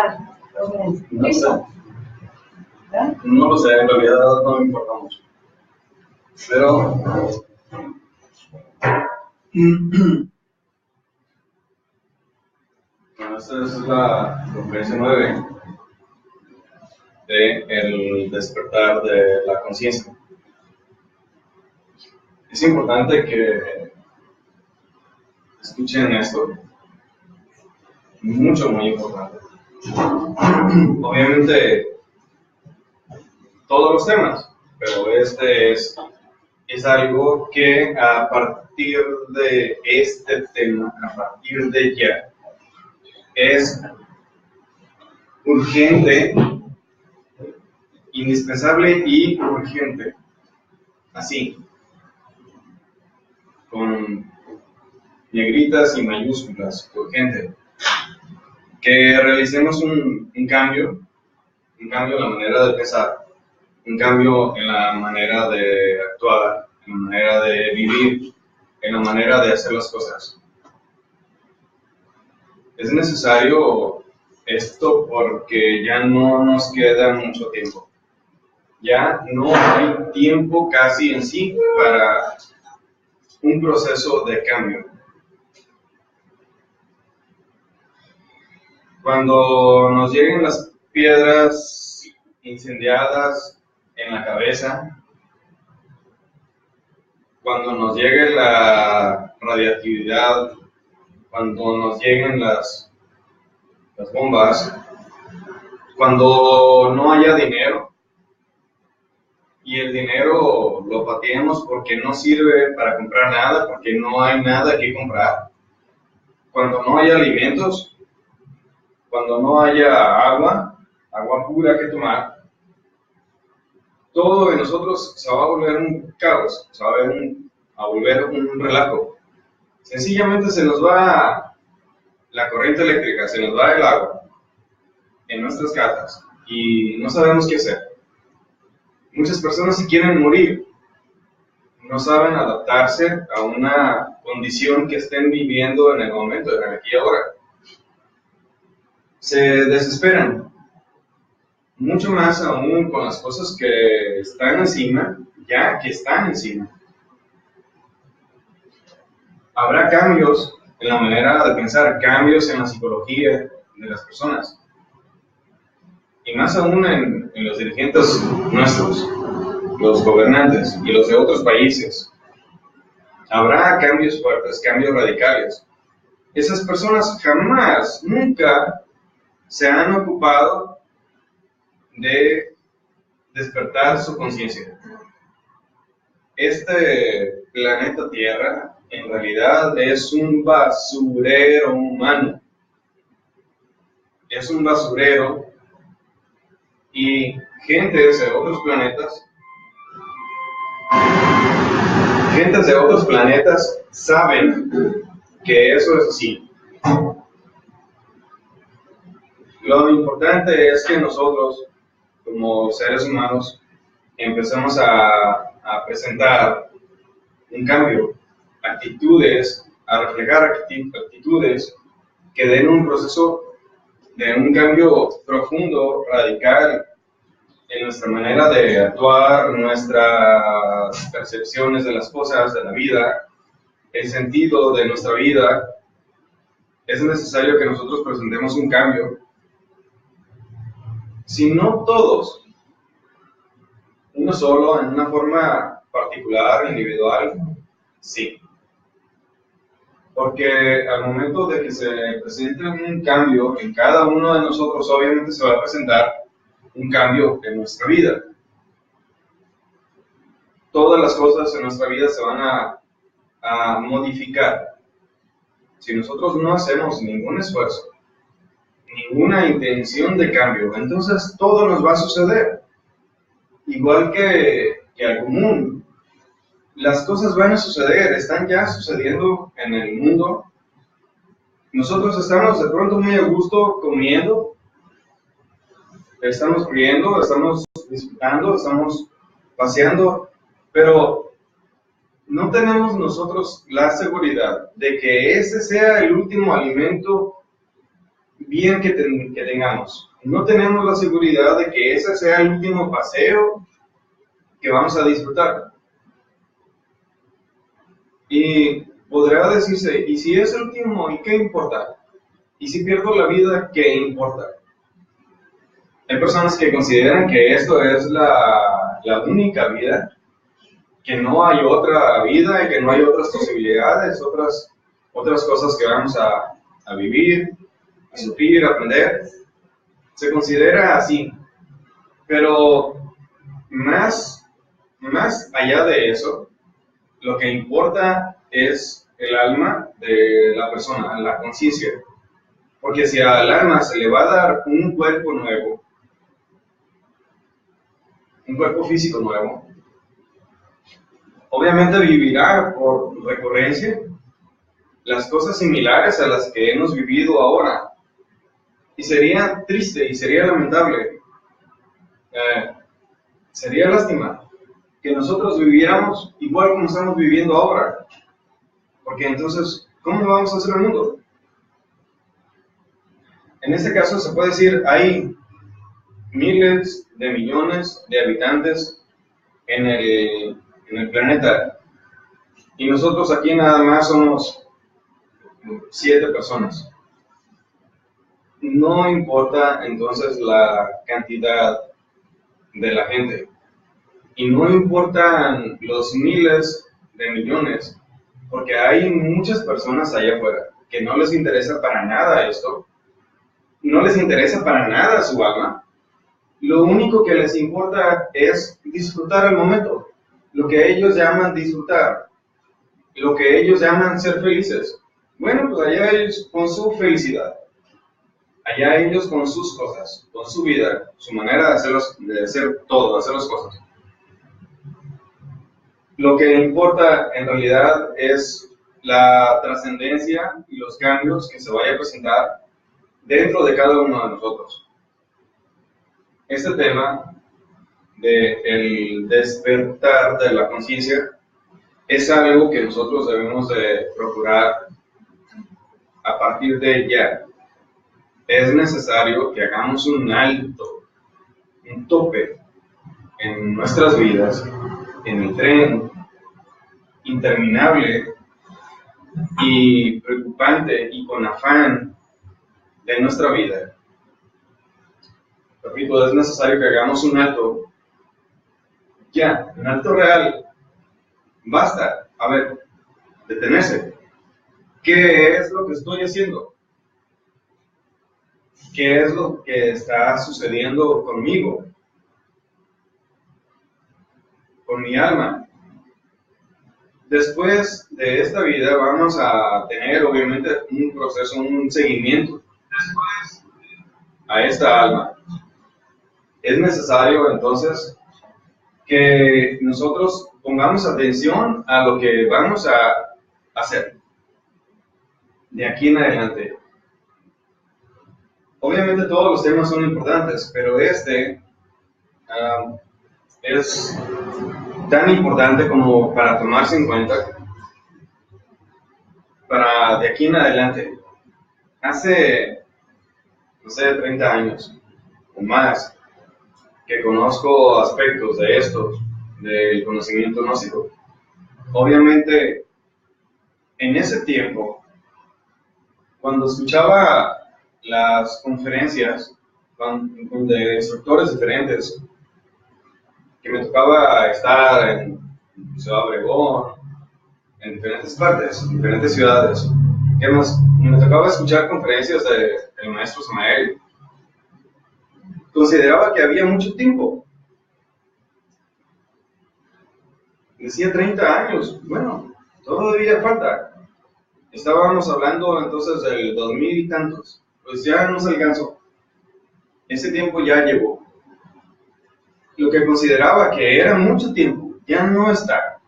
tal. No sé. No lo sé, en realidad no me importa mucho. Pero bueno, esta es la conferencia 9 de el despertar de la conciencia. Es importante que escuchen esto, muy importante. Obviamente, todos los temas, pero este es algo que a partir de este tema, a partir de ya, es urgente, indispensable y urgente. Así, con negritas y mayúsculas, urgente. Que realicemos un cambio en la manera de pensar, un cambio en la manera de actuar, en la manera de vivir, en la manera de hacer las cosas. Es necesario esto porque ya no nos queda mucho tiempo. Ya no hay tiempo casi en sí para un proceso de cambio. Cuando nos lleguen las piedras incendiadas en la cabeza, cuando nos llegue la radiactividad, cuando nos lleguen las bombas, cuando no haya dinero y el dinero lo pateemos porque no sirve para comprar nada, porque no hay nada que comprar, cuando no haya alimentos, cuando no haya agua pura que tomar, todo de nosotros se va a volver un caos, se va a volver un relajo. Sencillamente se nos va la corriente eléctrica, se nos va el agua en nuestras casas y no sabemos qué hacer. Muchas personas se quieren morir, no saben adaptarse a una condición que estén viviendo en el momento, en el aquí y ahora. Se desesperan, mucho más aún con las cosas que están encima, ya que están encima. Habrá cambios en la manera de pensar, cambios en la psicología de las personas. Y más aún en los dirigentes nuestros, los gobernantes y los de otros países. Habrá cambios fuertes, cambios radicales. Esas personas jamás, nunca se han ocupado de despertar su conciencia. Este planeta Tierra en realidad es un basurero humano. Es un basurero y gentes de otros planetas saben que eso es así. Lo importante es que nosotros, como seres humanos, empecemos a presentar un cambio, actitudes, a reflejar actitudes que den un proceso de un cambio profundo, radical, en nuestra manera de actuar, nuestras percepciones de las cosas, de la vida, el sentido de nuestra vida. Es necesario que nosotros presentemos un cambio. Si no todos, uno solo, en una forma particular, individual, sí. Porque al momento de que se presente un cambio en cada uno de nosotros, obviamente se va a presentar un cambio en nuestra vida. Todas las cosas en nuestra vida se van a modificar. Si nosotros no hacemos ningún esfuerzo, ninguna intención de cambio, entonces todo nos va a suceder. Igual que al común. Las cosas van a suceder, están ya sucediendo en el mundo. Nosotros estamos de pronto muy a gusto comiendo, estamos riendo, estamos disfrutando, estamos paseando, pero no tenemos nosotros la seguridad de que ese sea el último alimento bien que tengamos, no tenemos la seguridad de que ese sea el último paseo que vamos a disfrutar. Y podrá decirse, ¿y si es el último, y qué importa? ¿Y si pierdo la vida, qué importa? Hay personas que consideran que esto es la única vida, que no hay otra vida y que no hay otras posibilidades, otras cosas que vamos a vivir, a sufrir, a aprender. Se considera así, pero más allá de eso, lo que importa es el alma de la persona, la conciencia. Porque si al alma se le va a dar un cuerpo nuevo, un cuerpo físico nuevo, obviamente vivirá por recurrencia las cosas similares a las que hemos vivido ahora. Y sería triste y sería lamentable, sería lástima que nosotros viviéramos igual como estamos viviendo ahora. Porque entonces, ¿cómo vamos a hacer el mundo? En este caso se puede decir, hay miles de millones de habitantes en el planeta. Y nosotros aquí nada más somos 7 personas. No importa entonces la cantidad de la gente. Y no importan los miles de millones, porque hay muchas personas allá afuera que no les interesa para nada esto, no les interesa para nada su alma. Lo único que les importa es disfrutar el momento, lo que ellos llaman disfrutar, lo que ellos llaman ser felices. Bueno, pues allá ellos con su felicidad, allá ellos con sus cosas, con su vida, su manera de hacer todo, de hacer las cosas. Lo que importa en realidad es la trascendencia y los cambios que se vaya a presentar dentro de cada uno de nosotros. Este tema del despertar de la conciencia es algo que nosotros debemos de procurar a partir de ya. Es necesario que hagamos un alto, un tope en nuestras vidas, en el tren interminable y preocupante y con afán de nuestra vida. Repito, es necesario que hagamos un alto, ya, un alto real. Basta, a ver, detenerse. ¿Qué es lo que estoy haciendo? ¿Qué es lo que está sucediendo conmigo? Con mi alma. Después de esta vida vamos a tener obviamente un proceso, un seguimiento a esta alma. Es necesario entonces que nosotros pongamos atención a lo que vamos a hacer de aquí en adelante. Obviamente todos los temas son importantes, pero este es tan importante como para tomarse en cuenta para de aquí en adelante. Hace, no sé, 30 años o más que conozco aspectos de estos, del conocimiento gnóstico. Obviamente, en ese tiempo, cuando escuchaba las conferencias de instructores diferentes, que me tocaba estar en Ciudad Obregón, en diferentes partes, en diferentes ciudades, que me tocaba escuchar conferencias del maestro Samael, consideraba que había mucho tiempo. Decía 30 años, bueno, todavía falta. Estábamos hablando entonces del 2000 y tantos, pues ya no se alcanzó. Ese tiempo ya llegó. Lo que consideraba que era mucho tiempo, ya no está,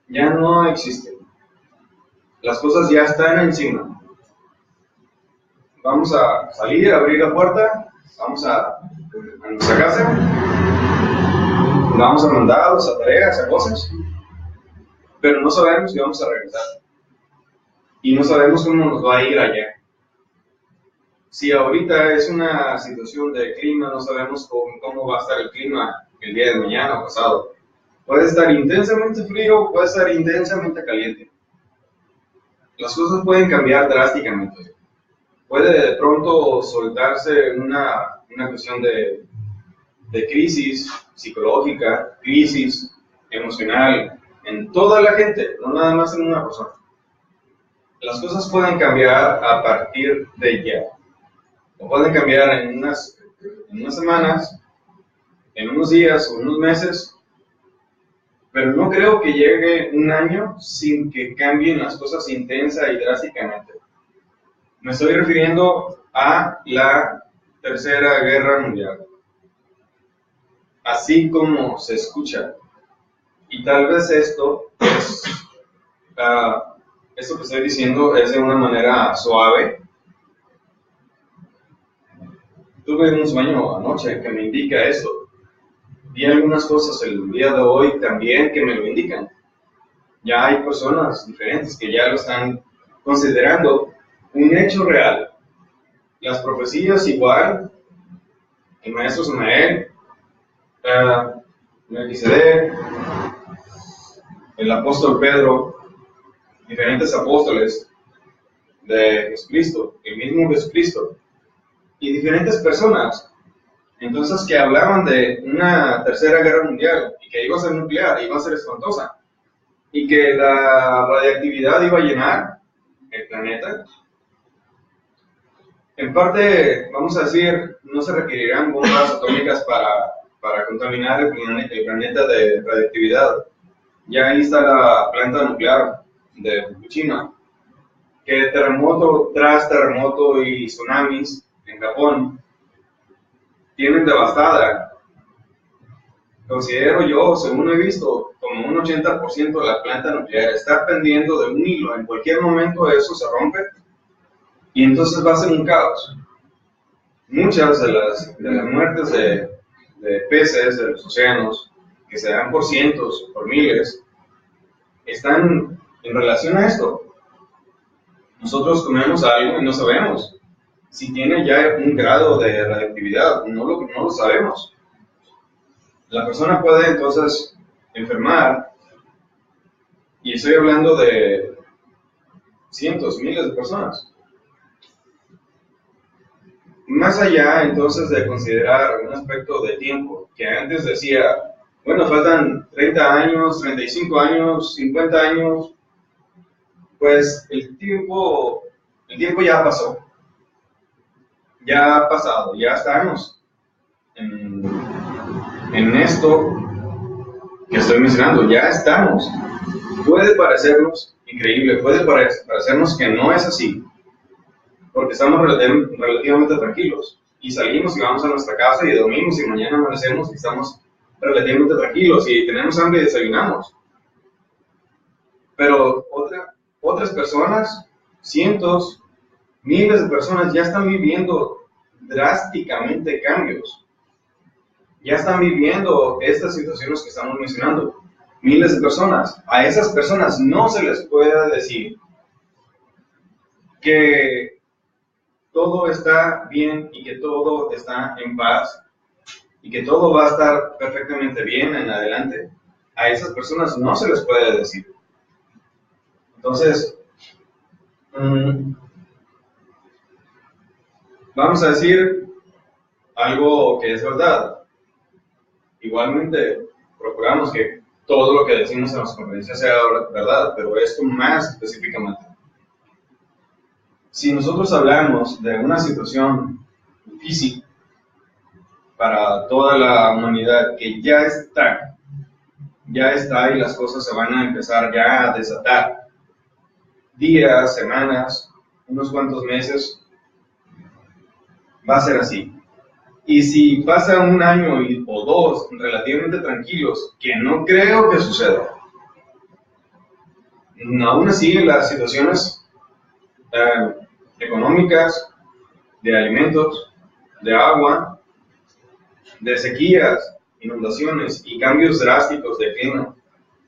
ya no existe. Las cosas ya están encima. Vamos a salir, a abrir la puerta, vamos a nuestra casa, vamos a mandados, a tareas, a cosas, pero no sabemos si vamos a regresar. Y no sabemos cómo nos va a ir allá. Si ahorita es una situación de clima, no sabemos cómo va a estar el clima el día de mañana o pasado. Puede estar intensamente frío, puede estar intensamente caliente. Las cosas pueden cambiar drásticamente. Puede de pronto soltarse una cuestión de crisis psicológica, crisis emocional, en toda la gente, no nada más en una persona. Las cosas pueden cambiar a partir de ya. O pueden cambiar en unas semanas, en unos días o unos meses, pero no creo que llegue un año sin que cambien las cosas intensa y drásticamente. Me estoy refiriendo a la Tercera Guerra Mundial, así como se escucha. Y tal vez esto que estoy diciendo es de una manera suave. Tuve un sueño anoche que me indica esto. Vi algunas cosas el día de hoy también que me lo indican. Ya hay personas diferentes que ya lo están considerando un hecho real. Las profecías igual, el maestro Samael, Melquisedec, el apóstol Pedro, diferentes apóstoles de Jesucristo, el mismo Jesucristo, y diferentes personas, entonces que hablaban de una tercera guerra mundial, y que iba a ser nuclear, iba a ser espantosa, y que la radiactividad iba a llenar el planeta. En parte, vamos a decir, no se requerirán bombas atómicas para contaminar el planeta de radiactividad. Ya ahí está la planta nuclear de Fukushima, que terremoto tras terremoto y tsunamis en Japón tienen devastada. Considero yo, según he visto, como un 80% de la planta nuclear está pendiendo de un hilo. En cualquier momento eso se rompe y entonces va a ser un caos. Muchas de las muertes de peces de los océanos, que se dan por cientos, por miles, están en relación a esto. Nosotros comemos algo y no sabemos si tiene ya un grado de radiactividad, no lo sabemos. La persona puede entonces enfermar, y estoy hablando de cientos, miles de personas. Más allá entonces de considerar un aspecto de tiempo, que antes decía, bueno, faltan 30 años, 35 años, 50 años, pues el tiempo ya pasó, ya ha pasado, ya estamos en esto que estoy mencionando, ya estamos. Puede parecernos increíble, puede parecernos que no es así, porque estamos relativamente tranquilos, y salimos y vamos a nuestra casa y dormimos y mañana amanecemos y estamos relativamente tranquilos y tenemos hambre y desayunamos. Pero otras personas, cientos, miles de personas ya están viviendo drásticamente cambios. Ya están viviendo estas situaciones que estamos mencionando. Miles de personas. A esas personas no se les puede decir que todo está bien y que todo está en paz y que todo va a estar perfectamente bien en adelante. A esas personas no se les puede decir. Entonces, vamos a decir algo que es verdad. Igualmente, procuramos que todo lo que decimos en las conferencias sea verdad, pero esto más específicamente. Si nosotros hablamos de una situación difícil para toda la humanidad que ya está y las cosas se van a empezar ya a desatar, días, semanas, unos cuantos meses, va a ser así. Y si pasa un año o dos relativamente tranquilos, que no creo que suceda, aún así las situaciones económicas, de alimentos, de agua, de sequías, inundaciones y cambios drásticos de clima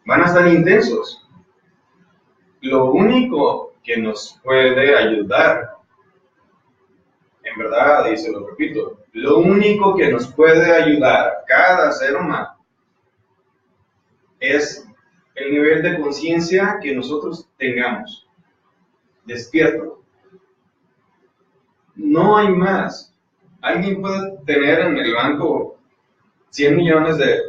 van a estar intensos. Lo único que nos puede ayudar en verdad, y se lo repito, lo único que nos puede ayudar a cada ser humano es el nivel de conciencia que nosotros tengamos, despierto. No hay más. Alguien puede tener en el banco 100 millones de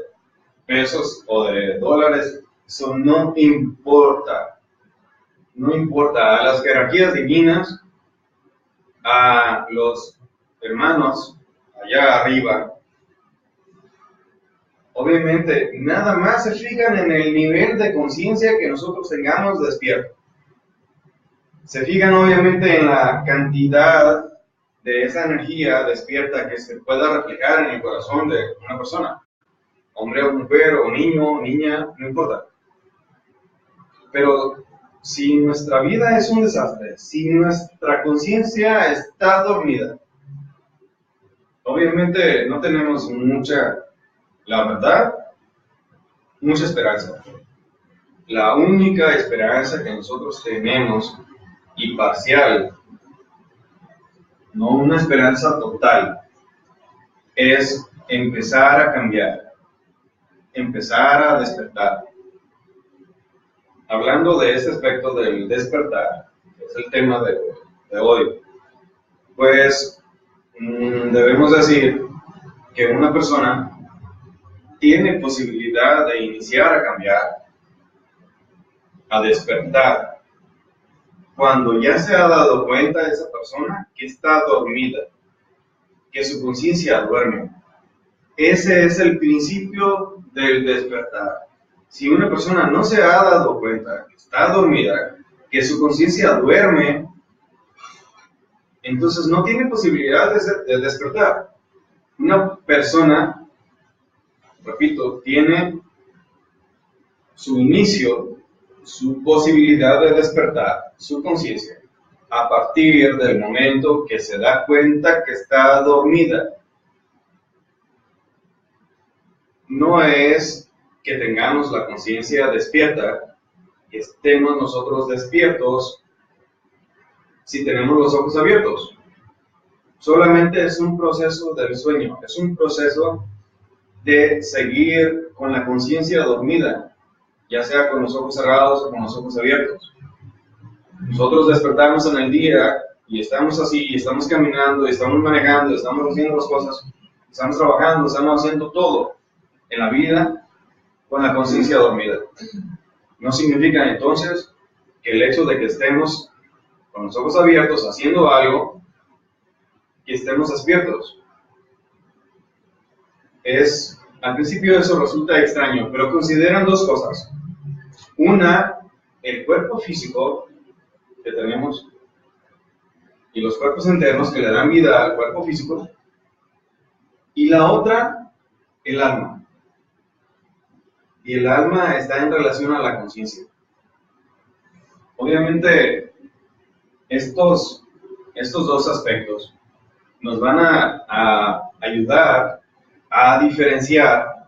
pesos o de dólares, eso no importa. No importa a las jerarquías divinas, a los hermanos allá arriba. Obviamente, nada más se fijan en el nivel de conciencia que nosotros tengamos despierto. Se fijan obviamente en la cantidad de esa energía despierta que se pueda reflejar en el corazón de una persona. Hombre o mujer, o niño, o niña, no importa. Pero si nuestra vida es un desastre, si nuestra conciencia está dormida, obviamente no tenemos la verdad, mucha esperanza. La única esperanza que nosotros tenemos, y parcial, no una esperanza total, es empezar a cambiar, empezar a despertar. Hablando de este aspecto del despertar, que es el tema de hoy, pues debemos decir que una persona tiene posibilidad de iniciar a cambiar, a despertar, cuando ya se ha dado cuenta esa persona que está dormida, que su conciencia duerme. Ese es el principio del despertar. Si una persona no se ha dado cuenta que está dormida, que su conciencia duerme, entonces no tiene posibilidad de despertar. Una persona, repito, tiene su inicio, su posibilidad de despertar, su conciencia, a partir del momento que se da cuenta que está dormida. No es que tengamos la conciencia despierta, que estemos nosotros despiertos si tenemos los ojos abiertos. Solamente es un proceso del sueño, es un proceso de seguir con la conciencia dormida, ya sea con los ojos cerrados o con los ojos abiertos. Nosotros despertamos en el día y estamos así, y estamos caminando, y estamos manejando, y estamos haciendo las cosas, estamos trabajando, estamos haciendo todo en la vida con la conciencia dormida. No significa entonces que el hecho de que estemos con los ojos abiertos haciendo algo, que estemos despiertos. Al principio eso resulta extraño, pero consideran dos cosas. Una, el cuerpo físico que tenemos y los cuerpos internos que le dan vida al cuerpo físico. Y la otra, el alma. Y el alma está en relación a la conciencia. Obviamente, estos dos aspectos nos van a ayudar a diferenciar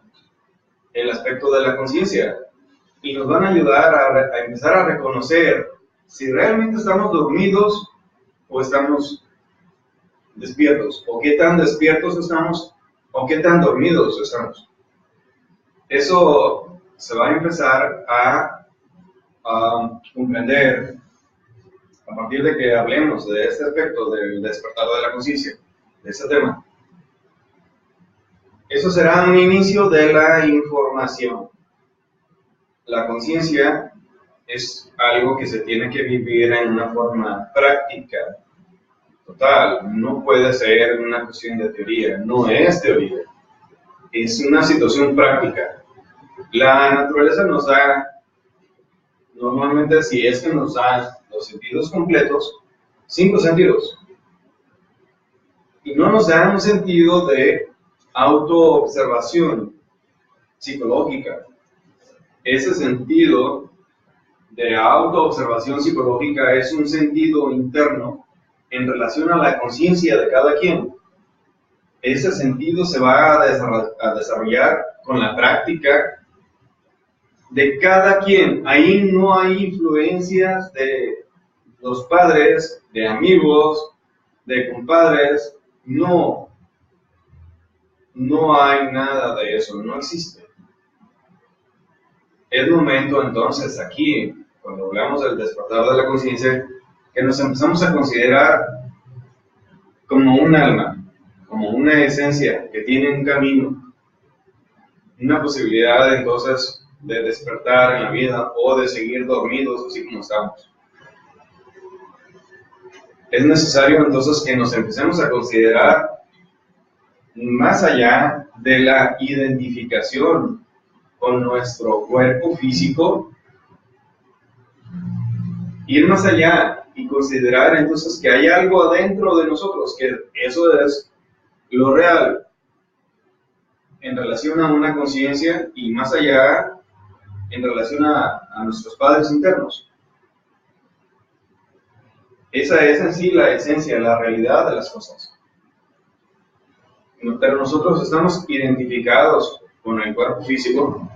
el aspecto de la conciencia y nos van a ayudar a empezar a reconocer si realmente estamos dormidos o estamos despiertos, o qué tan despiertos estamos o qué tan dormidos estamos. Eso se va a empezar a comprender a partir de que hablemos de este aspecto del despertar de la conciencia, de este tema. Eso será un inicio de la información. La conciencia es algo que se tiene que vivir en una forma práctica, total. No puede ser una cuestión de teoría, no es teoría. Es una situación práctica. La naturaleza nos da, normalmente si es que nos da los sentidos completos, 5 sentidos. Y no nos da un sentido de autoobservación psicológica. Ese sentido de autoobservación psicológica es un sentido interno en relación a la conciencia de cada quien. Ese sentido se va a desarrollar con la práctica de cada quien. Ahí no hay influencias de los padres, de amigos, de compadres, no hay nada de eso, no existe. Es momento entonces aquí, cuando hablamos del despertar de la conciencia, que nos empezamos a considerar como un alma, como una esencia que tiene un camino, una posibilidad entonces de despertar en la vida o de seguir dormidos así como estamos. Es necesario entonces que nos empecemos a considerar más allá de la identificación con nuestro cuerpo físico, ir más allá y considerar entonces que hay algo adentro de nosotros, que eso es lo real en relación a una conciencia y más allá en relación a nuestros padres internos. Esa es en sí la esencia, la realidad de las cosas. Pero nosotros estamos identificados con el cuerpo físico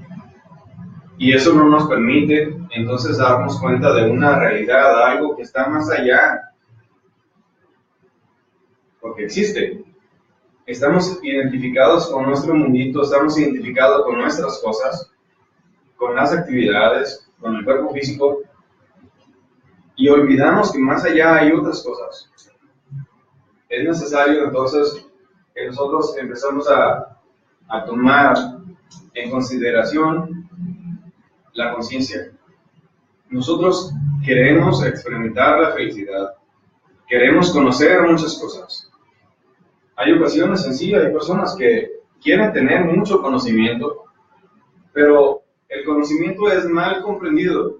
y eso no nos permite entonces darnos cuenta de una realidad, algo que está más allá, porque existe. Estamos identificados con nuestro mundito, estamos identificados con nuestras cosas, con las actividades, con el cuerpo físico, y olvidamos que más allá hay otras cosas. Es necesario entonces que nosotros empezamos a tomar en consideración la conciencia. Nosotros queremos experimentar la felicidad, queremos conocer muchas cosas. Hay ocasiones en sí, hay personas que quieren tener mucho conocimiento, pero el conocimiento es mal comprendido.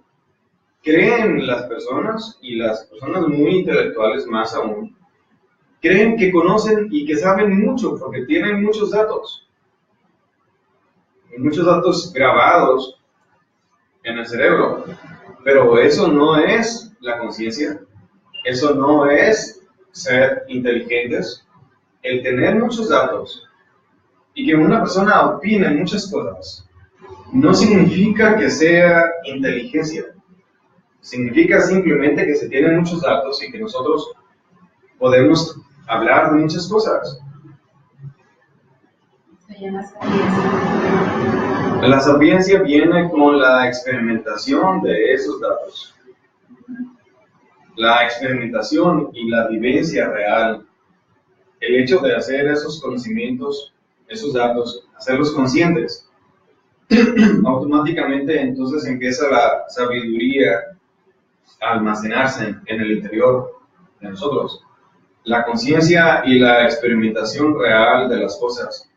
Creen las personas, y las personas muy intelectuales más aún, creen que conocen y que saben mucho porque tienen muchos datos grabados en el cerebro, pero eso no es la conciencia, eso no es ser inteligentes. El tener muchos datos y que una persona opine muchas cosas no significa que sea inteligencia. Significa simplemente que se tienen muchos datos y que nosotros podemos hablar de muchas cosas. Se llama sapiencia. La sapiencia viene con la experimentación de esos datos. La experimentación y la vivencia real. El hecho de hacer esos conocimientos, esos datos, hacerlos conscientes, automáticamente entonces empieza la sabiduría a almacenarse en el interior de nosotros. La conciencia y la experimentación real de las cosas,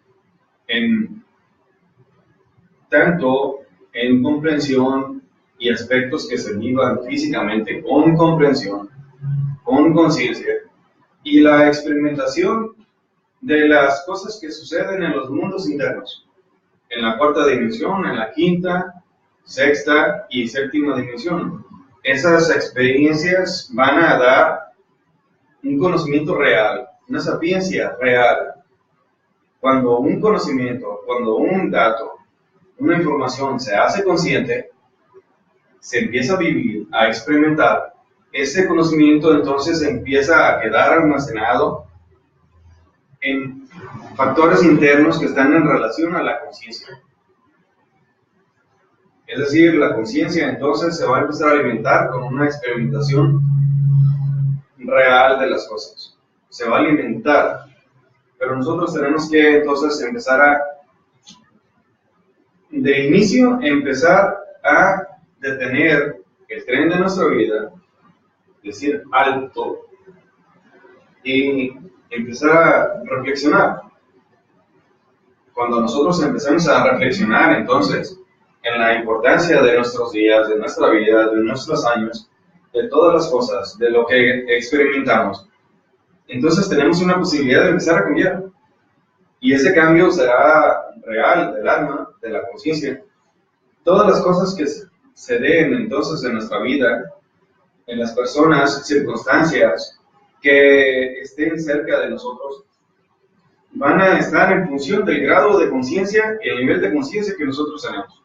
tanto en comprensión y aspectos que se vivan físicamente con comprensión, con conciencia, y la experimentación de las cosas que suceden en los mundos internos, en la cuarta dimensión, en la quinta, sexta y séptima dimensión. Esas experiencias van a dar un conocimiento real, una sapiencia real. Cuando un conocimiento, cuando un dato, una información se hace consciente, se empieza a vivir, a experimentar, ese conocimiento entonces empieza a quedar almacenado en factores internos que están en relación a la conciencia. Es decir, la conciencia entonces se va a empezar a alimentar con una experimentación real de las cosas. Se va a alimentar. Pero nosotros tenemos que entonces empezar de inicio, empezar a detener el tren de nuestra vida, decir alto y empezar a reflexionar. Cuando nosotros empezamos a reflexionar entonces en la importancia de nuestros días, de nuestra vida, de nuestros años, de todas las cosas, de lo que experimentamos, entonces tenemos una posibilidad de empezar a cambiar. Y ese cambio será real, del alma, de la conciencia. Todas las cosas que se den entonces en nuestra vida, en las personas, circunstancias que estén cerca de nosotros, van a estar en función del grado de conciencia y el nivel de conciencia que nosotros tenemos.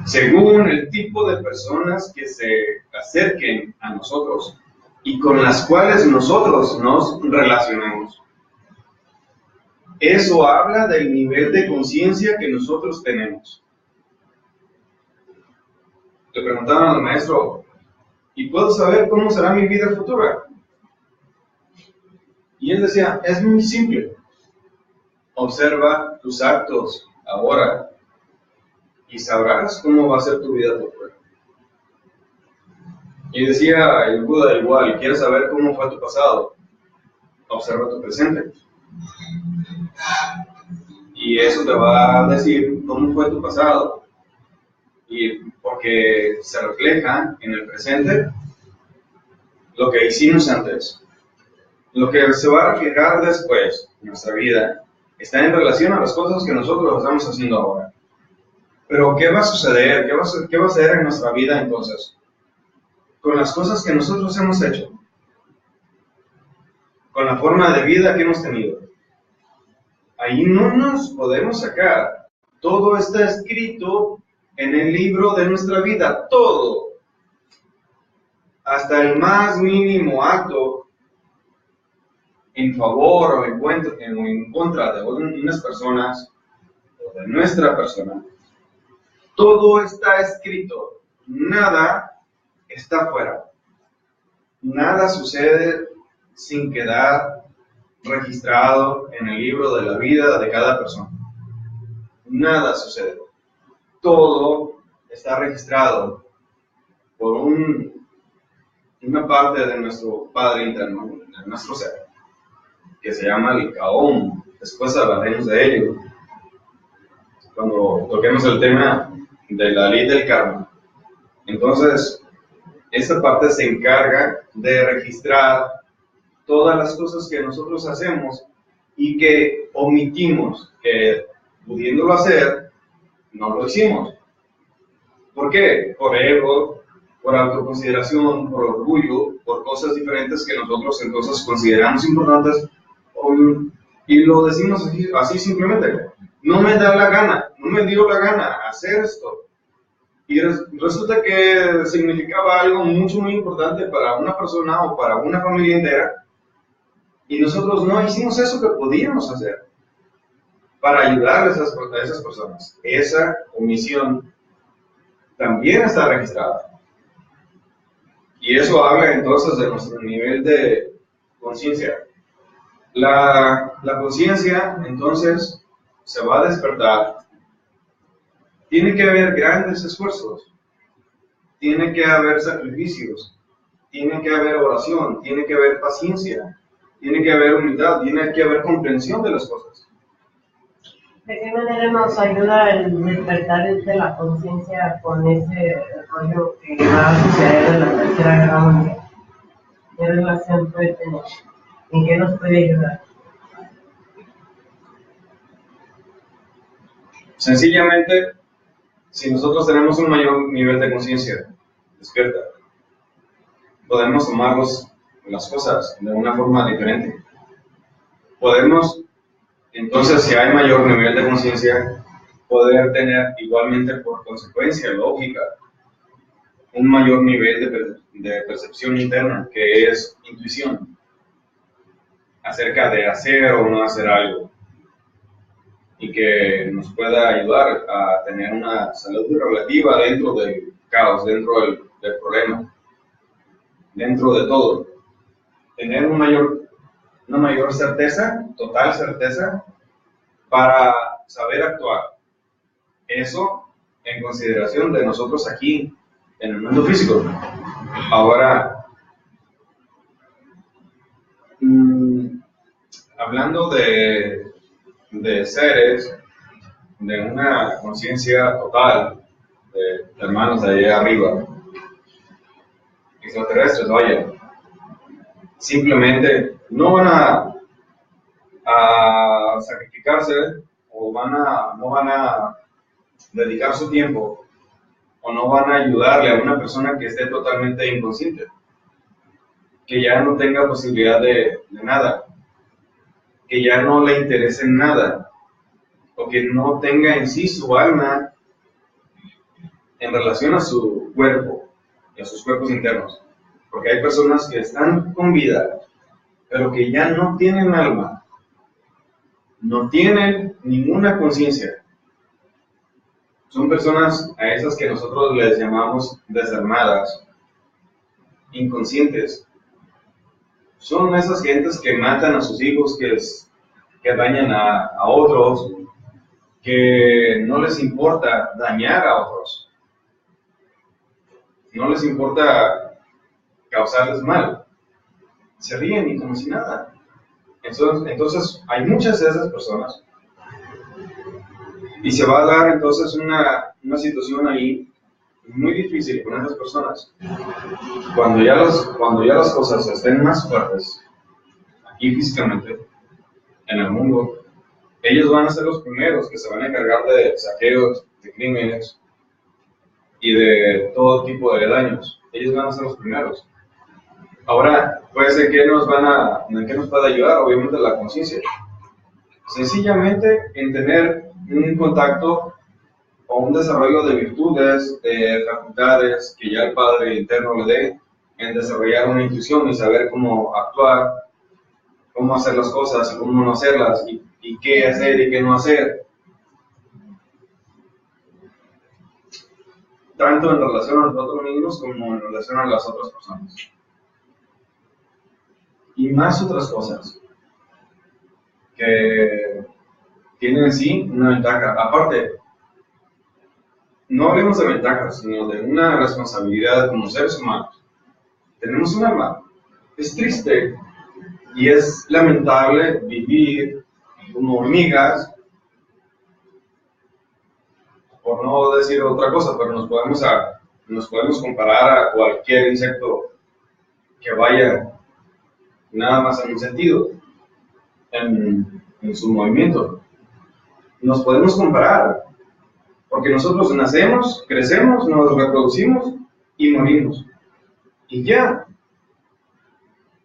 Según el tipo de personas que se acerquen a nosotros, y con las cuales nosotros nos relacionamos. Eso habla del nivel de conciencia que nosotros tenemos. Le preguntaban al maestro, ¿y puedo saber cómo será mi vida futura? Y él decía, es muy simple. Observa tus actos ahora y sabrás cómo va a ser tu vida futura. Y decía el Buda igual, ¿quieres saber cómo fue tu pasado? Observa tu presente. Y eso te va a decir cómo fue tu pasado. Y porque se refleja en el presente lo que hicimos antes. Lo que se va a reflejar después en nuestra vida está en relación a las cosas que nosotros estamos haciendo ahora. Pero ¿qué va a suceder? ¿Qué va a ser en nuestra vida entonces? Con las cosas que nosotros hemos hecho. Con la forma de vida que hemos tenido. Ahí no nos podemos sacar. Todo está escrito en el libro de nuestra vida. Todo. Hasta el más mínimo acto en favor o en contra de unas personas o de nuestra persona. Todo está escrito. Nada está fuera. Nada sucede sin quedar registrado en el libro de la vida de cada persona. Nada sucede. Todo está registrado por una parte de nuestro Padre interno, de nuestro ser, que se llama el Kaom. Después hablaremos de ello cuando toquemos el tema de la ley del karma. Entonces, esta parte se encarga de registrar todas las cosas que nosotros hacemos y que omitimos, que pudiéndolo hacer, no lo hicimos. ¿Por qué? Por ego, por autoconsideración, por orgullo, por cosas diferentes que nosotros entonces consideramos importantes, y lo decimos así simplemente. No me da la gana, no me dio la gana hacer esto. Y resulta que significaba algo muy importante para una persona o para una familia entera, y nosotros no hicimos eso que podíamos hacer para ayudar a esas personas. Esa omisión también está registrada. Y eso habla entonces de nuestro nivel de conciencia. La conciencia entonces se va a despertar. Tiene que haber grandes esfuerzos, tiene que haber sacrificios, tiene que haber oración, tiene que haber paciencia, tiene que haber humildad, tiene que haber comprensión de las cosas. ¿De qué manera nos ayuda el despertar de la conciencia con ese rollo que va a suceder en la Tercera Guerra Mundial? ¿Qué relación puede tener? ¿En qué nos puede ayudar? Sencillamente, si nosotros tenemos un mayor nivel de conciencia despierta, podemos tomar las cosas de una forma diferente. Podemos, entonces, si hay mayor nivel de conciencia, poder tener igualmente por consecuencia lógica un mayor nivel de percepción interna, que es intuición, acerca de hacer o no hacer algo, y que nos pueda ayudar a tener una salud relativa dentro del caos, dentro del problema, dentro de todo. Tener una mayor certeza, total certeza, para saber actuar. Eso en consideración de nosotros aquí, en el mundo físico. Ahora, hablando de seres, de una conciencia total, de hermanos de allá arriba, extraterrestres, vaya, simplemente no van a sacrificarse o no van a dedicar su tiempo o no van a ayudarle a una persona que esté totalmente inconsciente, que ya no tenga posibilidad de nada, que ya no le interese nada, o que no tenga en sí su alma en relación a su cuerpo y a sus cuerpos internos. Porque hay personas que están con vida, pero que ya no tienen alma, no tienen ninguna conciencia. Son personas a esas que nosotros les llamamos desarmadas, inconscientes. Son esas gentes que matan a sus hijos, que dañan a otros, que no les importa dañar a otros, no les importa causarles mal, se ríen y como si nada. Entonces hay muchas de esas personas y se va a dar entonces una situación ahí muy difícil con esas personas. Cuando ya las cosas estén más fuertes, aquí físicamente, en el mundo, ellos van a ser los primeros que se van a encargar de saqueos, de crímenes y de todo tipo de daños. Ellos van a ser los primeros. Ahora, pues, ¿en qué nos puede ayudar? Obviamente la conciencia. Sencillamente en tener un contacto o un desarrollo de virtudes, de facultades que ya el Padre interno le dé, en desarrollar una intuición y saber cómo actuar, cómo hacer las cosas y cómo no hacerlas, y qué hacer y qué no hacer. Tanto en relación a nosotros mismos como en relación a las otras personas. Y más otras cosas que tienen en sí una ventaja. Aparte, no hablemos de ventajas, sino de una responsabilidad como seres humanos. Tenemos un alma. Es triste y es lamentable vivir como hormigas, por no decir otra cosa, pero nos podemos comparar a cualquier insecto que vaya nada más en un sentido, en su movimiento. Nos podemos comparar, porque nosotros nacemos, crecemos, nos reproducimos y morimos. Y ya.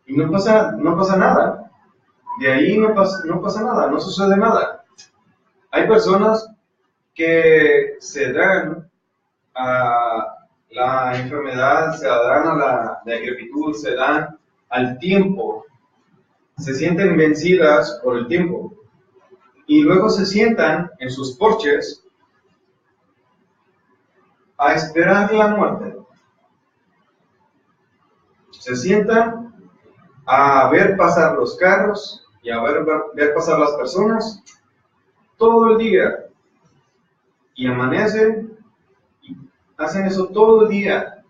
Y no pasa nada. De ahí no pasa nada, no sucede nada. Hay personas que se dan a la enfermedad, se dan a la decrepitud, se dan al tiempo, se sienten vencidas por el tiempo y luego se sientan en sus porches a esperar la muerte. Se sientan a ver pasar los carros y a ver pasar las personas todo el día y amanecen y hacen eso todo el día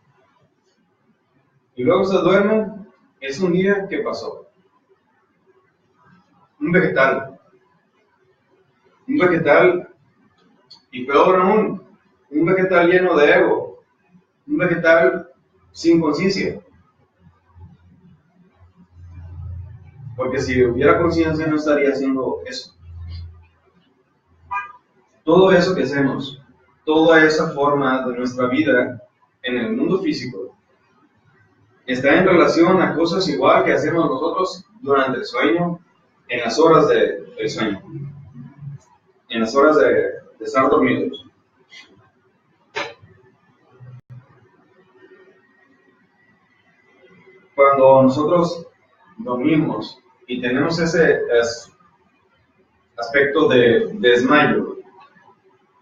y luego se duermen. Es un día que pasó. Un vegetal y peor aún, un vegetal lleno de ego, un vegetal sin conciencia. Porque si hubiera conciencia no estaría haciendo eso. Todo eso que hacemos, toda esa forma de nuestra vida en el mundo físico, está en relación a cosas igual que hacemos nosotros durante el sueño, en las horas del sueño, en las horas de estar dormidos. Cuando nosotros dormimos y tenemos ese aspecto de desmayo,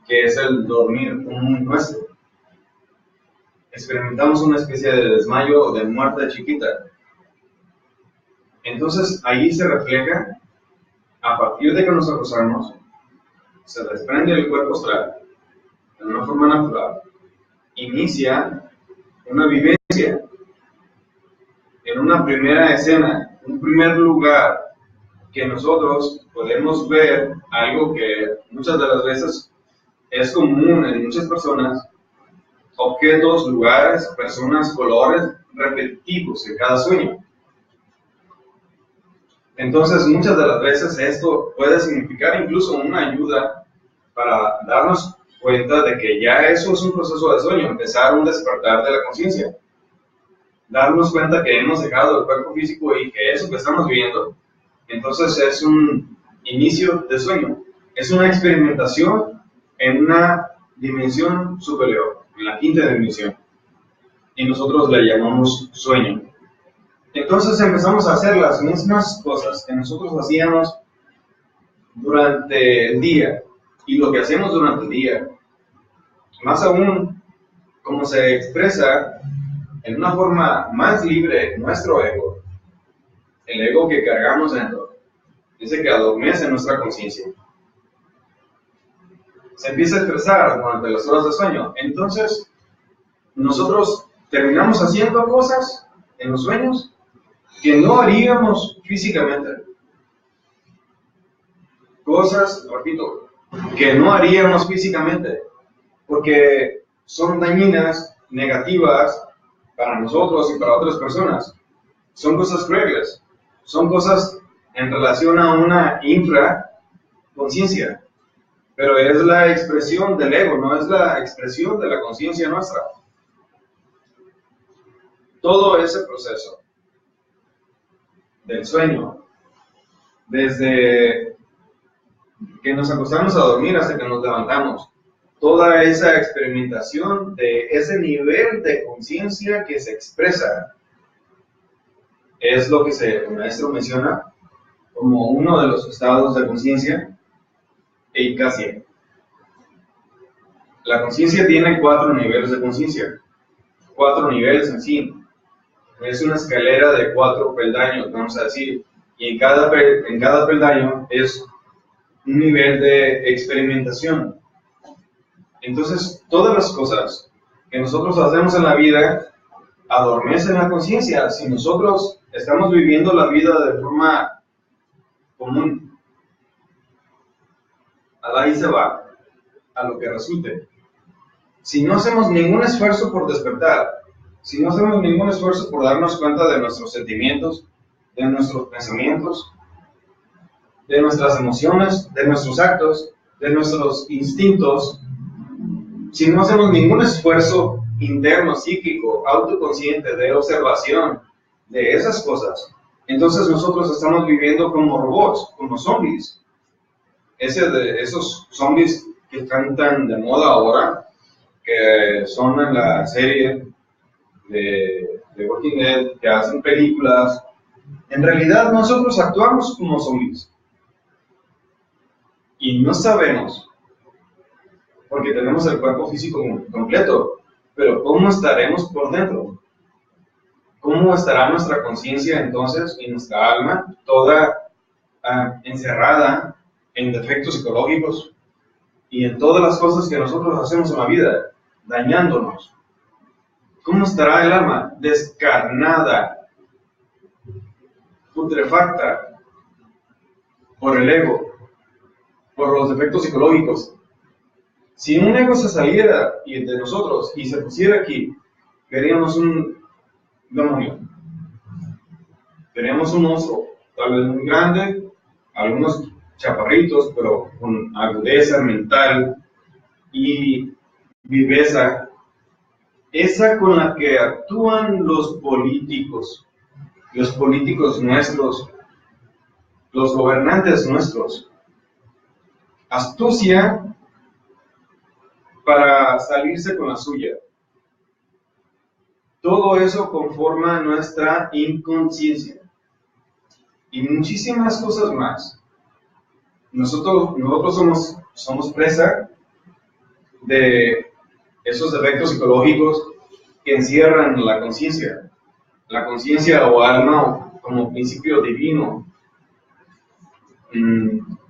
que es el dormir común nuestro, experimentamos una especie de desmayo o de muerte chiquita. Entonces ahí se refleja, a partir de que nos acostamos, se desprende el cuerpo astral de una forma natural, inicia una vivencia en una primera escena, un primer lugar que nosotros podemos ver, algo que muchas de las veces es común en muchas personas, objetos, lugares, personas, colores repetitivos en cada sueño. Entonces, muchas de las veces esto puede significar incluso una ayuda para darnos cuenta de que ya eso es un proceso de sueño, empezar un despertar de la conciencia. Darnos cuenta que hemos dejado el cuerpo físico y que eso que estamos viviendo, entonces es un inicio de sueño. Es una experimentación en una dimensión superior, en la quinta dimensión. Y nosotros le llamamos sueño. Entonces empezamos a hacer las mismas cosas que nosotros hacíamos durante el día y lo que hacemos durante el día. Más aún, como se expresa en una forma más libre nuestro ego, el ego que cargamos dentro, dice que adormece nuestra conciencia. Se empieza a expresar durante las horas de sueño. Entonces, nosotros terminamos haciendo cosas en los sueños que no haríamos físicamente. Cosas, repito, que no haríamos físicamente, porque son dañinas, negativas para nosotros y para otras personas. Son cosas crueles, son cosas en relación a una infraconciencia, pero es la expresión del ego, no es la expresión de la conciencia nuestra. Todo ese proceso del sueño, desde que nos acostamos a dormir hasta que nos levantamos, toda esa experimentación de ese nivel de conciencia que se expresa, es lo que el maestro menciona como uno de los estados de conciencia, eikasia. La conciencia tiene 4 niveles de conciencia, 4 niveles en sí. Es una escalera de 4 peldaños, vamos a decir, y en cada peldaño es un nivel de experimentación. Entonces, todas las cosas que nosotros hacemos en la vida adormecen la conciencia. Si nosotros estamos viviendo la vida de forma común, ahí se va, a lo que resulte. Si no hacemos ningún esfuerzo por despertar, si no hacemos ningún esfuerzo por darnos cuenta de nuestros sentimientos, de nuestros pensamientos, de nuestras emociones, de nuestros actos, de nuestros instintos, si no hacemos ningún esfuerzo interno, psíquico, autoconsciente, de observación de esas cosas, entonces nosotros estamos viviendo como robots, como zombies. Esos zombies que están tan de moda ahora, que son en la serie de Walking Dead, que hacen películas, en realidad nosotros actuamos como zombies. Y no sabemos, porque tenemos el cuerpo físico completo, pero ¿cómo estaremos por dentro? ¿Cómo estará nuestra conciencia entonces y nuestra alma toda encerrada en defectos psicológicos y en todas las cosas que nosotros hacemos en la vida, dañándonos? ¿Cómo estará el alma? Descarnada, putrefacta por el ego, por los defectos psicológicos. Si un ego se saliera de nosotros y se pusiera aquí, veríamos un demonio, veríamos un monstruo, tal vez muy grande, algunos chaparritos, pero con agudeza mental y viveza, esa con la que actúan los políticos nuestros, los gobernantes nuestros. Astucia para salirse con la suya. Todo eso conforma nuestra inconsciencia y muchísimas cosas más. Nosotros somos presa de esos defectos psicológicos que encierran la conciencia o alma como principio divino,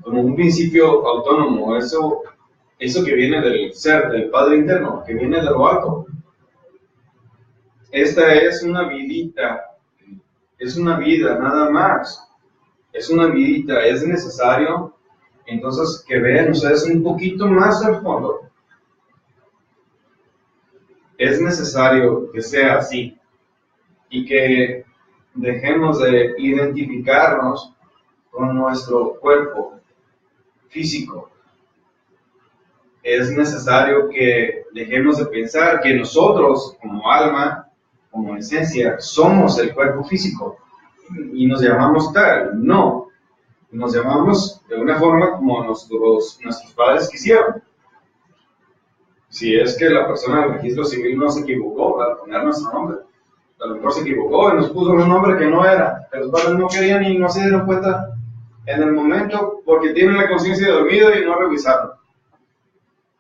como un principio autónomo, eso que viene del ser, del Padre interno, que viene de lo alto. Esta es una vidita, es una vida nada más, es una vidita, es necesario entonces que vean ustedes un poquito más al fondo. Es necesario que sea así y que dejemos de identificarnos con nuestro cuerpo físico. Es necesario que dejemos de pensar que nosotros, como alma, como esencia, somos el cuerpo físico y nos llamamos tal. No, nos llamamos de una forma como nuestros padres quisieron. Si es que la persona del registro civil no se equivocó al poner nuestro nombre. a lo mejor se equivocó y nos puso un nombre que no era, que los padres no querían y no se dieron cuenta en el momento porque tienen la conciencia dormida y no revisaron.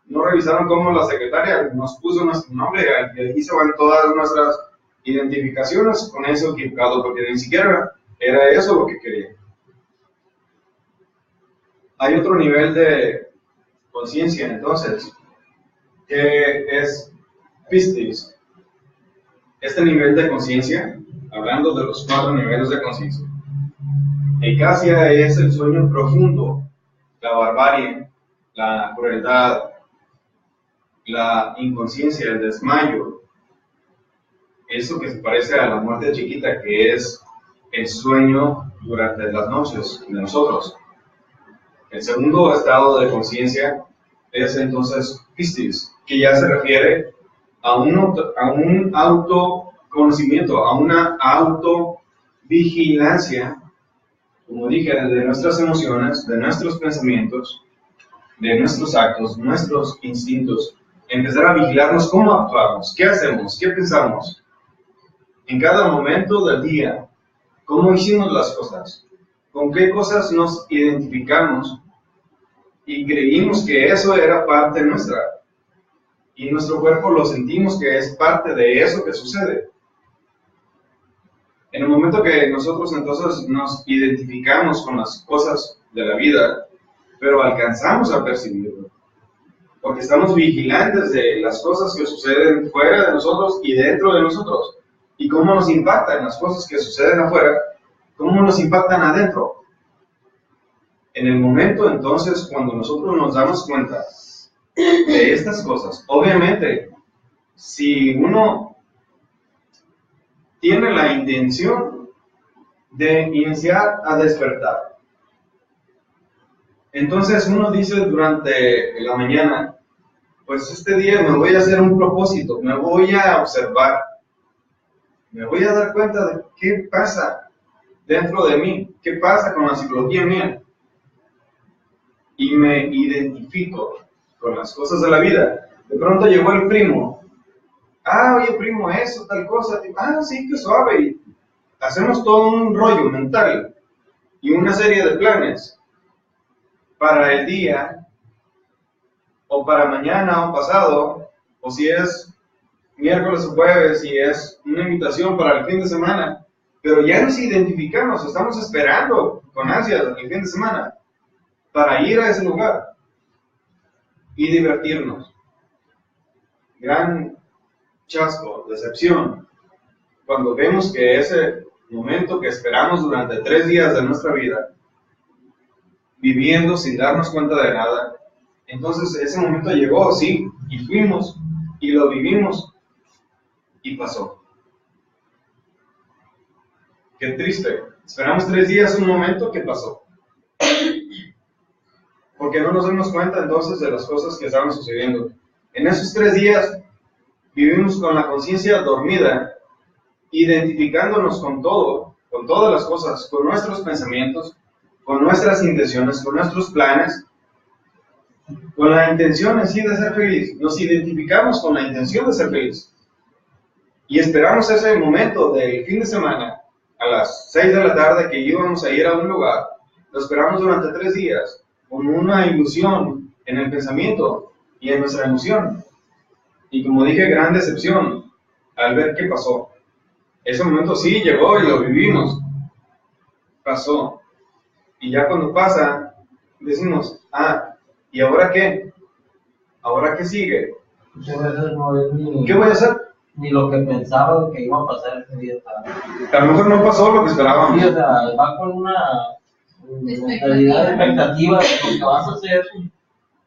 No revisaron cómo la secretaria nos puso nuestro nombre y aquí se van todas nuestras identificaciones con eso equivocado, porque ni siquiera era eso lo que querían. Hay otro nivel de conciencia, entonces, que es pistis. Este nivel de conciencia, hablando de los 4 niveles de conciencia, Eicasia es el sueño profundo, la barbarie, la crueldad, la inconsciencia, el desmayo, eso que se parece a la muerte chiquita, que es el sueño durante las noches de nosotros. El segundo estado de conciencia es entonces pistis, que ya se refiere a un autoconocimiento, a una autovigilancia, como dije, de nuestras emociones, de nuestros pensamientos, de nuestros actos, nuestros instintos. Empezar a vigilarnos cómo actuamos, qué hacemos, qué pensamos, en cada momento del día, cómo hicimos las cosas, con qué cosas nos identificamos y creímos que eso era parte nuestra. Y nuestro cuerpo lo sentimos que es parte de eso que sucede. En el momento que nosotros entonces nos identificamos con las cosas de la vida, pero alcanzamos a percibirlo, porque estamos vigilantes de las cosas que suceden fuera de nosotros y dentro de nosotros, y cómo nos impactan las cosas que suceden afuera, cómo nos impactan adentro. En el momento entonces, cuando nosotros nos damos cuenta de estas cosas, obviamente, si uno tiene la intención de iniciar a despertar, entonces uno dice durante la mañana, pues este día me voy a hacer un propósito, me voy a observar, me voy a dar cuenta de qué pasa dentro de mí, qué pasa con la psicología mía, y me identifico con las cosas de la vida. De pronto llegó el primo, oye primo, eso, tal cosa, sí, qué suave, y hacemos todo un rollo mental y una serie de planes para el día, o para mañana o pasado, o si es miércoles o jueves, si es una invitación para el fin de semana, pero ya nos identificamos, estamos esperando con ansias el fin de semana para ir a ese lugar y divertirnos. Gran chasco, decepción, cuando vemos que ese momento que esperamos durante 3 días de nuestra vida, viviendo sin darnos cuenta de nada, entonces ese momento llegó, sí, y fuimos, y lo vivimos, y pasó. Qué triste. Esperamos 3 días un momento que pasó. Porque no nos damos cuenta entonces de las cosas que estaban sucediendo. En esos 3 días vivimos con la conciencia dormida, identificándonos con todo, con todas las cosas, con nuestros pensamientos, con nuestras intenciones, con nuestros planes, con la intención en sí de ser feliz. Nos identificamos con la intención de ser feliz. Y esperamos ese momento del fin de semana, a las 6 de la tarde que íbamos a ir a un lugar. Lo esperamos durante 3 días, como una ilusión en el pensamiento y en nuestra emoción. Y como dije, gran decepción al ver qué pasó. Ese momento sí llegó y lo vivimos. Pasó. Y ya cuando pasa, decimos, ¿y ahora qué? ¿Ahora qué sigue? Muchas veces no es ni, ¿Qué voy a hacer? ni lo que pensaba que iba a pasar ese día. A lo mejor no pasó lo que esperábamos. Sí, o sea, va con una mentalidad de expectativa de lo que vas a hacer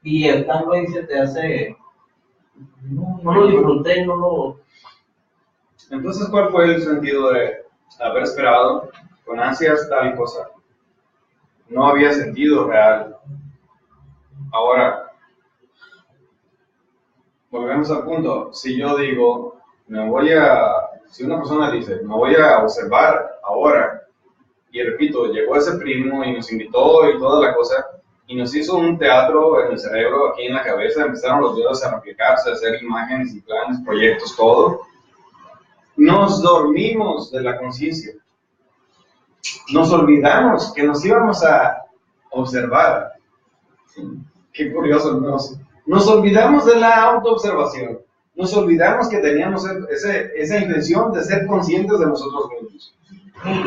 y estando ahí se te hace, no lo disfruté, no lo... Entonces, ¿cuál fue el sentido de haber esperado con ansias tal cosa? No había sentido real. Ahora, volvemos al punto. Si yo digo, si una persona dice, me voy a observar ahora, y repito, llegó ese primo y nos invitó y toda la cosa, y nos hizo un teatro en el cerebro, aquí en la cabeza, empezaron los dedos a replicarse, a hacer imágenes y planes, proyectos, todo. nos dormimos de la conciencia. Nos olvidamos que nos íbamos a observar. Qué curioso, nos olvidamos de la autoobservación. Nos olvidamos que teníamos esa intención de ser conscientes de nosotros mismos.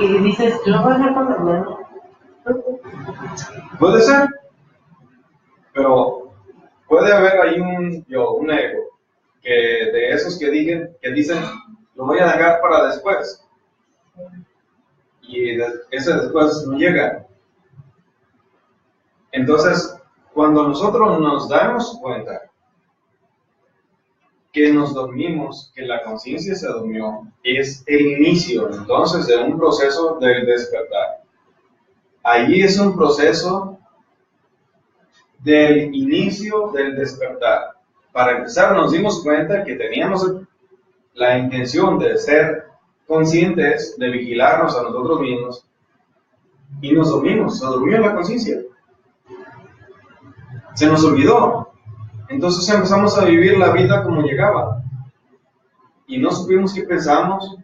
Y dices, yo voy a ser condenado. Puede ser, pero puede haber ahí un ego, que de esos que dicen, lo voy a dejar para después. Y ese después no llega. Entonces, cuando nosotros nos damos cuenta que nos dormimos, que la conciencia se durmió, es el inicio entonces de un proceso del despertar. Allí es un proceso del inicio del despertar. Para empezar, nos dimos cuenta que teníamos la intención de ser conscientes, de vigilarnos a nosotros mismos, y nos dormimos, se durmió la conciencia. Se nos olvidó. Entonces empezamos a vivir la vida como llegaba. Y no supimos qué pensamos,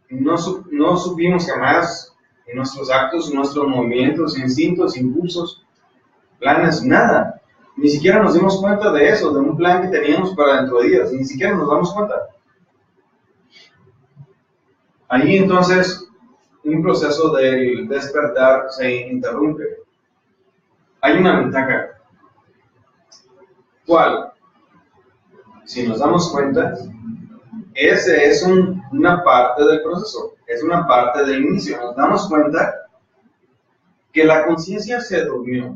no supimos jamás en nuestros actos, nuestros movimientos, instintos, impulsos, planes, nada. Ni siquiera nos dimos cuenta de eso, de un plan que teníamos para dentro de días. Ni siquiera nos damos cuenta. Ahí entonces un proceso del despertar se interrumpe. Hay una ventaja. ¿Cuál? Si nos damos cuenta, ese es una parte del proceso, es una parte del inicio. Nos damos cuenta que la conciencia se durmió.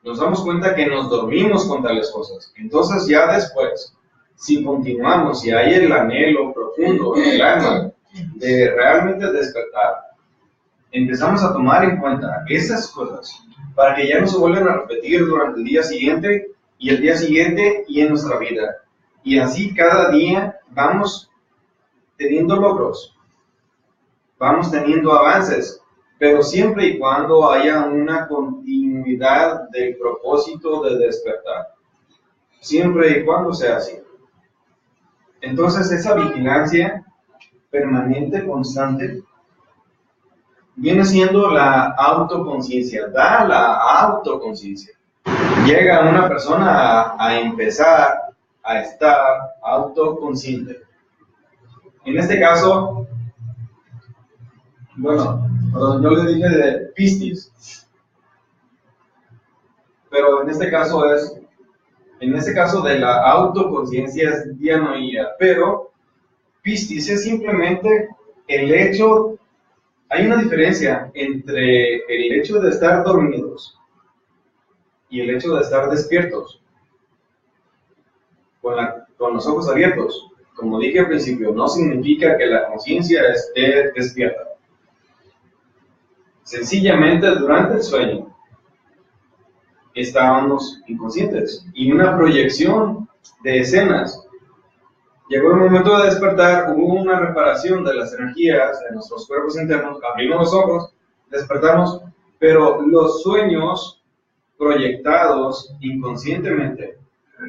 Nos damos cuenta que nos dormimos con tales cosas. Entonces ya después, si continuamos, si hay el anhelo profundo en el alma de realmente despertar, empezamos a tomar en cuenta esas cosas para que ya no se vuelvan a repetir durante el día siguiente y el día siguiente y en nuestra vida. Y así cada día vamos teniendo logros, vamos teniendo avances, pero siempre y cuando haya una continuidad del propósito de despertar. Siempre y cuando sea así. Entonces esa vigilancia permanente, constante, viene siendo la autoconciencia, da la autoconciencia. Llega una persona a empezar a estar autoconsciente. En este caso, bueno, yo le dije de Piscis, pero en este caso de la autoconciencia es dianoía, pero Piscis es simplemente el hecho, hay una diferencia entre el hecho de estar dormidos y el hecho de estar despiertos, con los ojos abiertos. Como dije al principio, no significa que la conciencia esté despierta. Sencillamente, durante el sueño, estábamos inconscientes y una proyección de escenas. Llegó el momento de despertar, hubo una reparación de las energías de nuestros cuerpos internos, abrimos los ojos, despertamos, pero los sueños proyectados inconscientemente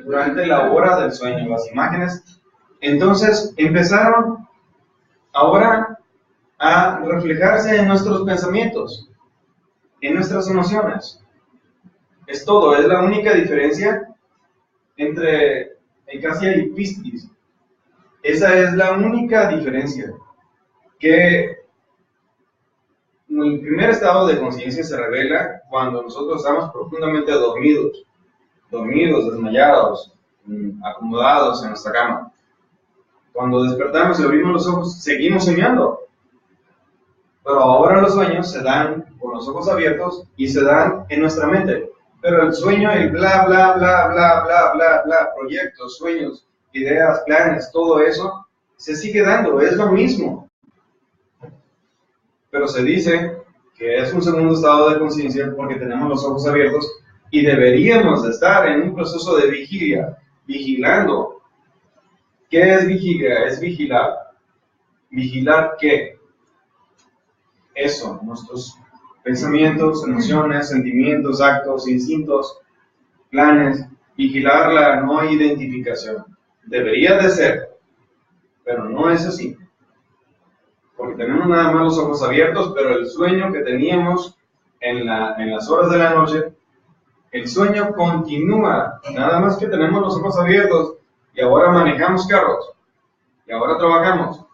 durante la hora del sueño, las imágenes, entonces empezaron ahora a reflejarse en nuestros pensamientos, en nuestras emociones. Es todo, es la única diferencia entre Acacia y Piscis. Esa es la única diferencia, que el primer estado de conciencia se revela cuando nosotros estamos profundamente dormidos, desmayados, acomodados en nuestra cama. Cuando despertamos y abrimos los ojos, seguimos soñando. Pero ahora los sueños se dan con los ojos abiertos y se dan en nuestra mente. Pero el sueño, el bla, bla, bla, bla, bla, bla, bla, proyectos, sueños, ideas, planes, todo eso, se sigue dando, es lo mismo. Pero se dice que es un segundo estado de conciencia porque tenemos los ojos abiertos y deberíamos de estar en un proceso de vigilia, vigilando. ¿Qué es vigilia? Es vigilar. ¿Vigilar qué? Eso, nuestros pensamientos, emociones, sentimientos, actos, instintos, planes. Vigilar la no identificación. Debería de ser pero no es así. Porque tenemos nada más los ojos abiertos, pero el sueño que teníamos en las horas de la noche, el sueño continúa, nada más que tenemos los ojos abiertos y ahora manejamos carros, y ahora trabajamos,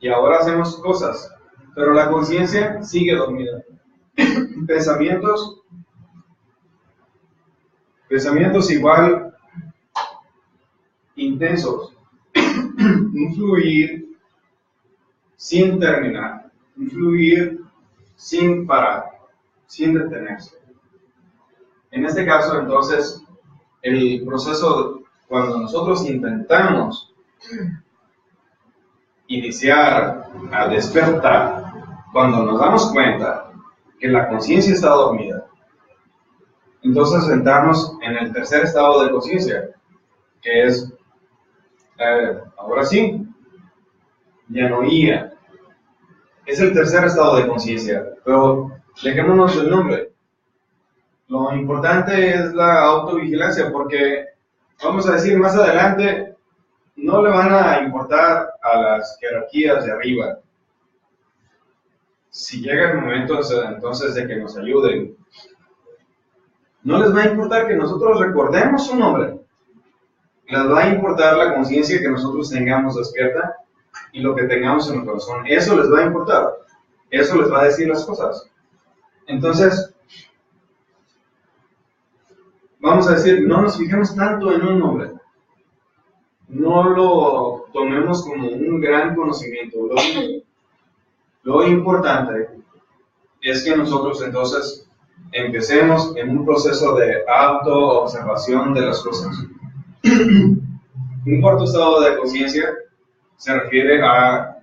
y ahora hacemos cosas, pero la conciencia sigue dormida. Pensamientos igual intensos, un fluir sin terminar, un fluir sin parar, sin detenerse. En este caso, entonces, el proceso, cuando nosotros intentamos iniciar a despertar, cuando nos damos cuenta que la conciencia está dormida, entonces entramos en el tercer estado de conciencia, que es, ahora sí, ya no oía. Es el tercer estado de conciencia, pero dejémonos el nombre. Lo importante es la autovigilancia, porque, vamos a decir, más adelante, no le van a importar a las jerarquías de arriba. Si llega el momento entonces de que nos ayuden, no les va a importar que nosotros recordemos su nombre. Les va a importar la conciencia que nosotros tengamos despierta y lo que tengamos en el corazón. Eso les va a importar. Eso les va a decir las cosas. Entonces, vamos a decir, no nos fijemos tanto en un nombre. No lo tomemos como un gran conocimiento. Lo importante es que nosotros entonces empecemos en un proceso de auto-observación de las cosas. Un cuarto estado de conciencia se refiere a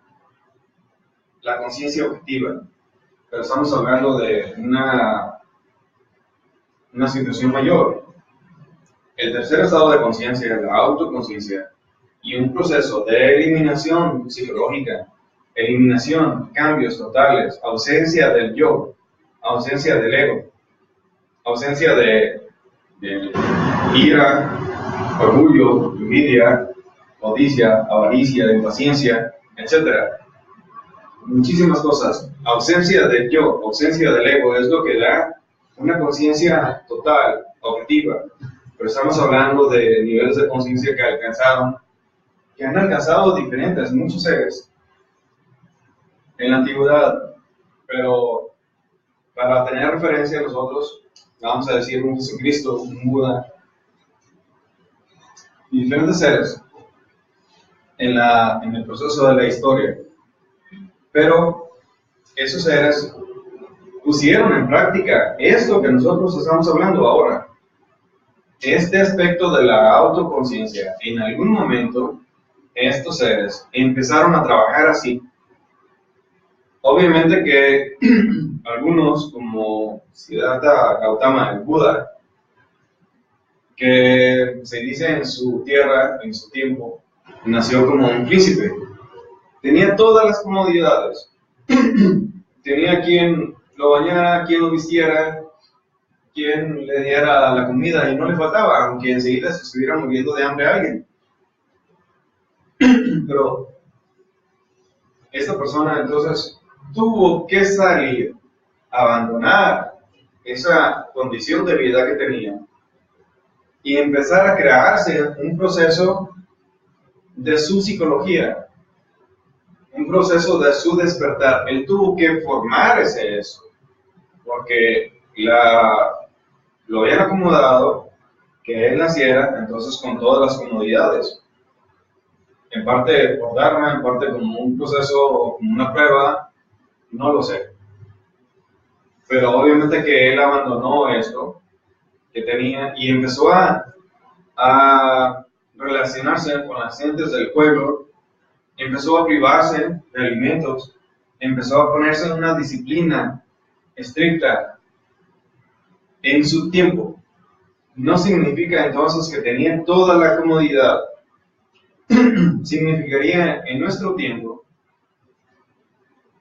la conciencia objetiva, pero estamos hablando de una situación mayor. El tercer estado de conciencia es la autoconciencia y un proceso de eliminación psicológica, eliminación, cambios totales, ausencia del yo, ausencia del ego, ausencia de ira, orgullo, envidia, codicia, avaricia, impaciencia, etc. Muchísimas cosas. Ausencia del yo, ausencia del ego es lo que da una conciencia total, objetiva. Pero estamos hablando de niveles de conciencia que han alcanzado diferentes, muchos seres en la antigüedad. Pero para tener referencia a nosotros, vamos a decir un Jesucristo, un Buda, y diferentes seres en el proceso de la historia. Pero esos seres pusieron en práctica esto que nosotros estamos hablando ahora. Este aspecto de la autoconciencia, en algún momento, estos seres empezaron a trabajar así. Obviamente que algunos, como Siddhartha Gautama, el Buda, que se dice en su tierra, en su tiempo, nació como un príncipe. Tenía todas las comodidades. Tenía quien lo bañara, quien lo vistiera, quien le diera la comida y no le faltaba, aunque enseguida se estuviera muriendo de hambre a alguien. Pero esta persona entonces tuvo que salir, abandonar esa condición de vida que tenía y empezar a crearse un proceso de su psicología, un proceso de su despertar. Él tuvo que formar eso, porque lo habían acomodado que él naciera entonces con todas las comodidades, en parte por dharma, en parte como un proceso o como una prueba, no lo sé, pero obviamente que él abandonó esto que tenía y empezó a relacionarse con las gentes del pueblo, empezó a privarse de alimentos, empezó a ponerse en una disciplina estricta en su tiempo. No significa entonces que tenía toda la comodidad. Significaría en nuestro tiempo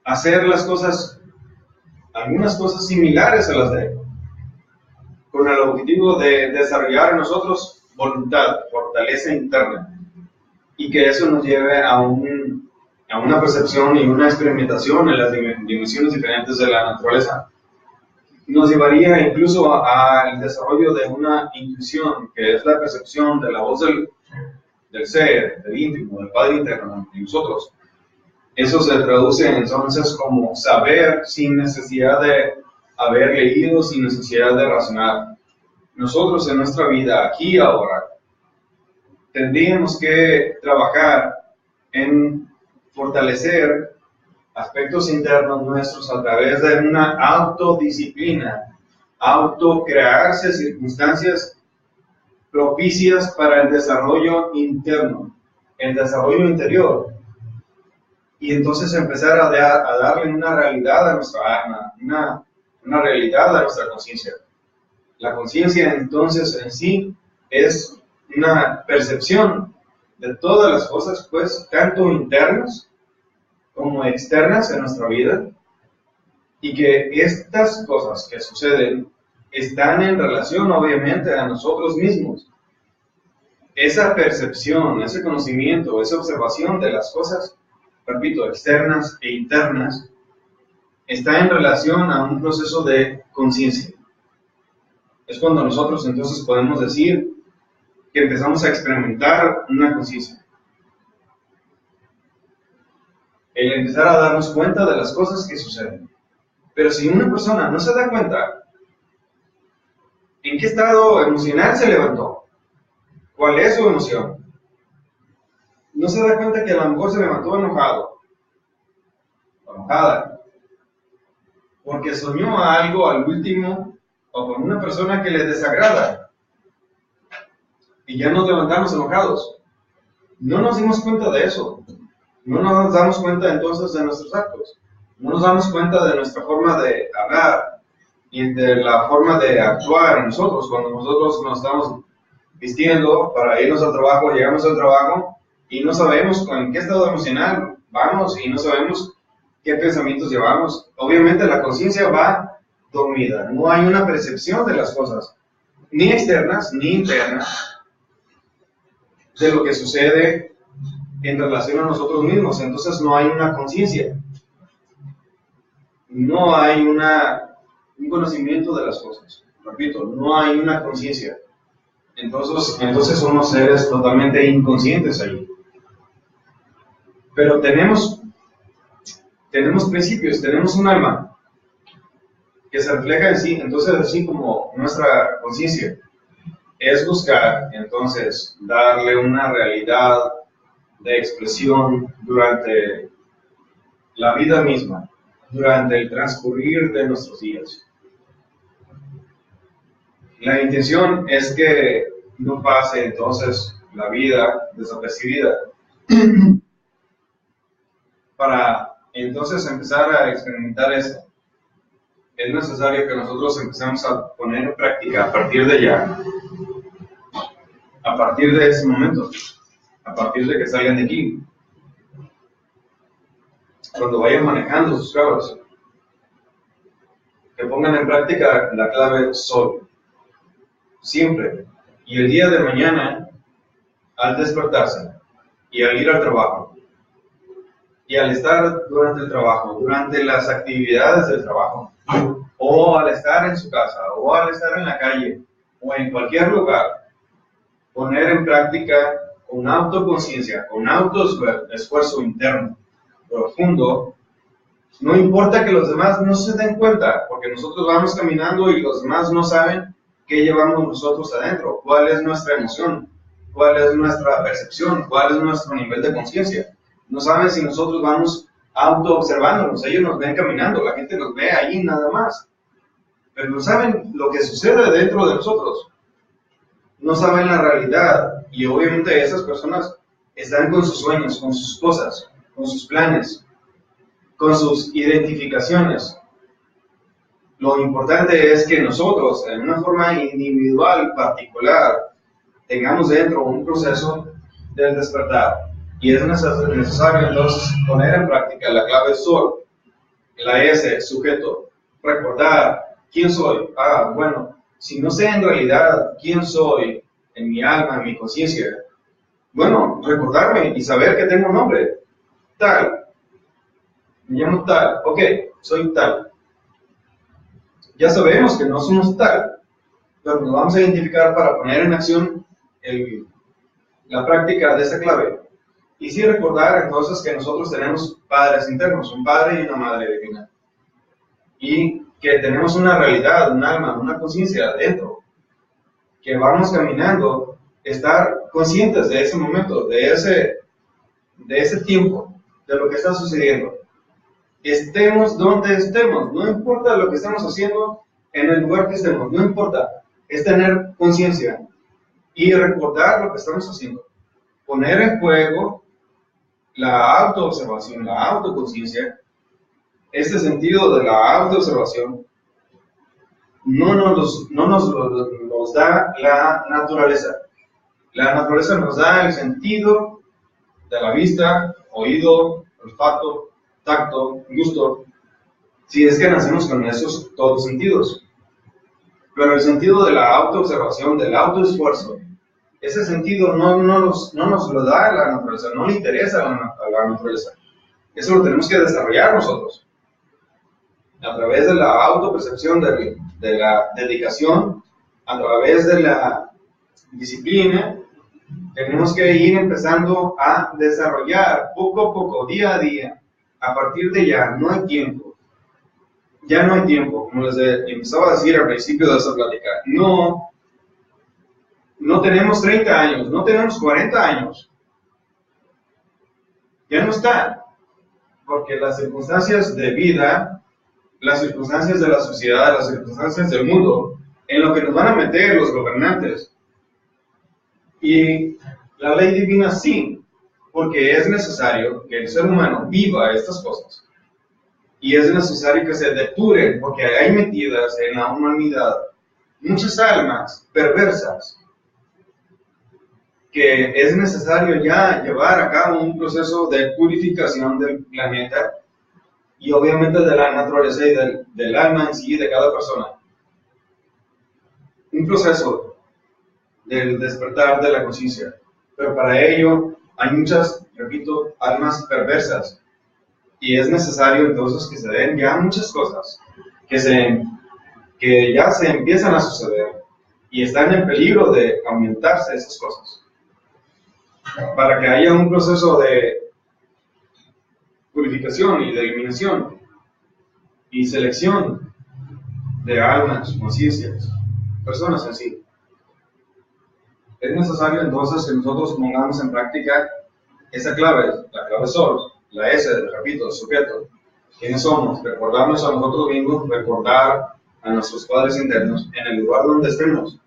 hacer las cosas, algunas cosas similares a las de él, con el objetivo de desarrollar en nosotros voluntad, fortaleza interna. y que eso nos lleve a una percepción y una experimentación en las dimensiones diferentes de la naturaleza. Nos llevaría incluso al desarrollo de una intuición, que es la percepción de la voz del ser, del íntimo, del Padre interno de nosotros. Eso se traduce entonces como saber sin necesidad de haber leído, sin necesidad de razonar. Nosotros en nuestra vida, aquí y ahora, tendríamos que trabajar en fortalecer aspectos internos nuestros a través de una autodisciplina, autocrearse circunstancias propicias para el desarrollo interno, el desarrollo interior. Y entonces empezar a darle una realidad a nuestra alma, una realidad a nuestra conciencia. La conciencia entonces en sí es una percepción de todas las cosas, pues, tanto internas como externas en nuestra vida, y que estas cosas que suceden están en relación obviamente a nosotros mismos. Esa percepción, ese conocimiento, esa observación de las cosas, repito, externas e internas, está en relación a un proceso de conciencia. Es cuando nosotros entonces podemos decir que empezamos a experimentar una conciencia. El empezar a darnos cuenta de las cosas que suceden. Pero si una persona no se da cuenta en qué estado emocional se levantó, cuál es su emoción, no se da cuenta que a lo mejor se levantó enojado o enojada porque soñó algo al último o con una persona que le desagrada y ya nos levantamos enojados. No nos dimos cuenta de eso. No nos damos cuenta entonces de nuestros actos. No nos damos cuenta de nuestra forma de hablar y de la forma de actuar en nosotros. Cuando nosotros nos estamos vistiendo para irnos al trabajo, llegamos al trabajo y no sabemos en qué estado emocional vamos y no sabemos qué pensamientos llevamos. Obviamente la conciencia va dormida. No hay una percepción de las cosas, ni externas ni internas, de lo que sucede en relación a nosotros mismos. Entonces no hay una conciencia. No hay un conocimiento de las cosas. Repito, no hay una conciencia. Entonces somos seres totalmente inconscientes ahí. Pero tenemos principios, tenemos un alma que se refleja en sí. Entonces, así como nuestra conciencia es buscar, entonces, darle una realidad de expresión durante la vida misma, durante el transcurrir de nuestros días. La intención es que no pase entonces la vida desapercibida. Para entonces empezar a experimentar eso, es necesario que nosotros empecemos a poner en práctica a partir de ya, a partir de ese momento, a partir de que salgan de aquí, cuando vayan manejando sus carros, que pongan en práctica la clave sol, siempre, y el día de mañana, al despertarse, y al ir al trabajo, y al estar durante el trabajo, durante las actividades del trabajo, o al estar en su casa, o al estar en la calle, o en cualquier lugar, poner en práctica con autoconciencia, con autoesfuerzo interno, profundo. No importa que los demás no se den cuenta, porque nosotros vamos caminando y los demás no saben qué llevamos nosotros adentro, cuál es nuestra emoción, cuál es nuestra percepción, cuál es nuestro nivel de conciencia. No saben si nosotros vamos auto-observándonos, ellos nos ven caminando, la gente nos ve ahí nada más, pero no saben lo que sucede dentro de nosotros. No saben la realidad, y obviamente esas personas están con sus sueños, con sus cosas, con sus planes, con sus identificaciones. Lo importante es que nosotros, en una forma individual, particular, tengamos dentro un proceso del despertar. Y es necesario entonces poner en práctica la clave sol, la S, sujeto, recordar quién soy. Bueno, si no sé en realidad quién soy en mi alma, en mi conciencia, Bueno, recordarme y saber que tengo un nombre. Tal. Me llamo tal. Ok, soy tal. Ya sabemos que no somos tal, pero nos vamos a identificar para poner en acción la práctica de esa clave. Y sí recordar entonces que nosotros tenemos padres internos, un padre y una madre divina. Y que tenemos una realidad, un alma, una conciencia adentro. Que vamos caminando, estar conscientes de ese momento, de ese tiempo, de lo que está sucediendo. Estemos donde estemos, no importa lo que estamos haciendo, en el lugar que estemos, no importa. Es tener conciencia y recordar lo que estamos haciendo. Poner en juego la autoobservación, la autoconciencia. Este sentido de la autoobservación no nos da la naturaleza. La naturaleza nos da el sentido de la vista, oído, olfato, tacto, gusto, si es que nacemos con esos todos sentidos. Pero el sentido de la autoobservación, del autoesfuerzo, ese sentido no nos lo da la naturaleza, no le interesa a la naturaleza. Eso lo tenemos que desarrollar nosotros. A través de la autopercepción, de la dedicación, a través de la disciplina, tenemos que ir empezando a desarrollar poco a poco, día a día. A partir de ya, no hay tiempo. Ya no hay tiempo, como les empezaba a decir al principio de esta plática. No tenemos 30 años, no tenemos 40 años. Ya no está. Porque las circunstancias de vida, las circunstancias de la sociedad, las circunstancias del mundo, en lo que nos van a meter los gobernantes. Y la ley divina sí, porque es necesario que el ser humano viva estas cosas. Y es necesario que se depuren, porque hay metidas en la humanidad muchas almas perversas, que es necesario ya llevar a cabo un proceso de purificación del planeta y obviamente de la naturaleza y del alma en sí de cada persona. Un proceso del despertar de la conciencia. Pero para ello hay muchas, repito, almas perversas. Y es necesario entonces que se den ya muchas cosas que ya se empiezan a suceder y están en peligro de aumentarse esas cosas. Para que haya un proceso de purificación y de eliminación y selección de almas, conciencias, personas en sí. Es necesario entonces que nosotros pongamos en práctica esa clave, la clave SOL, la S, repito, sujeto. ¿Quiénes somos? Recordarnos a nosotros mismos, recordar a nuestros padres internos en el lugar donde estemos.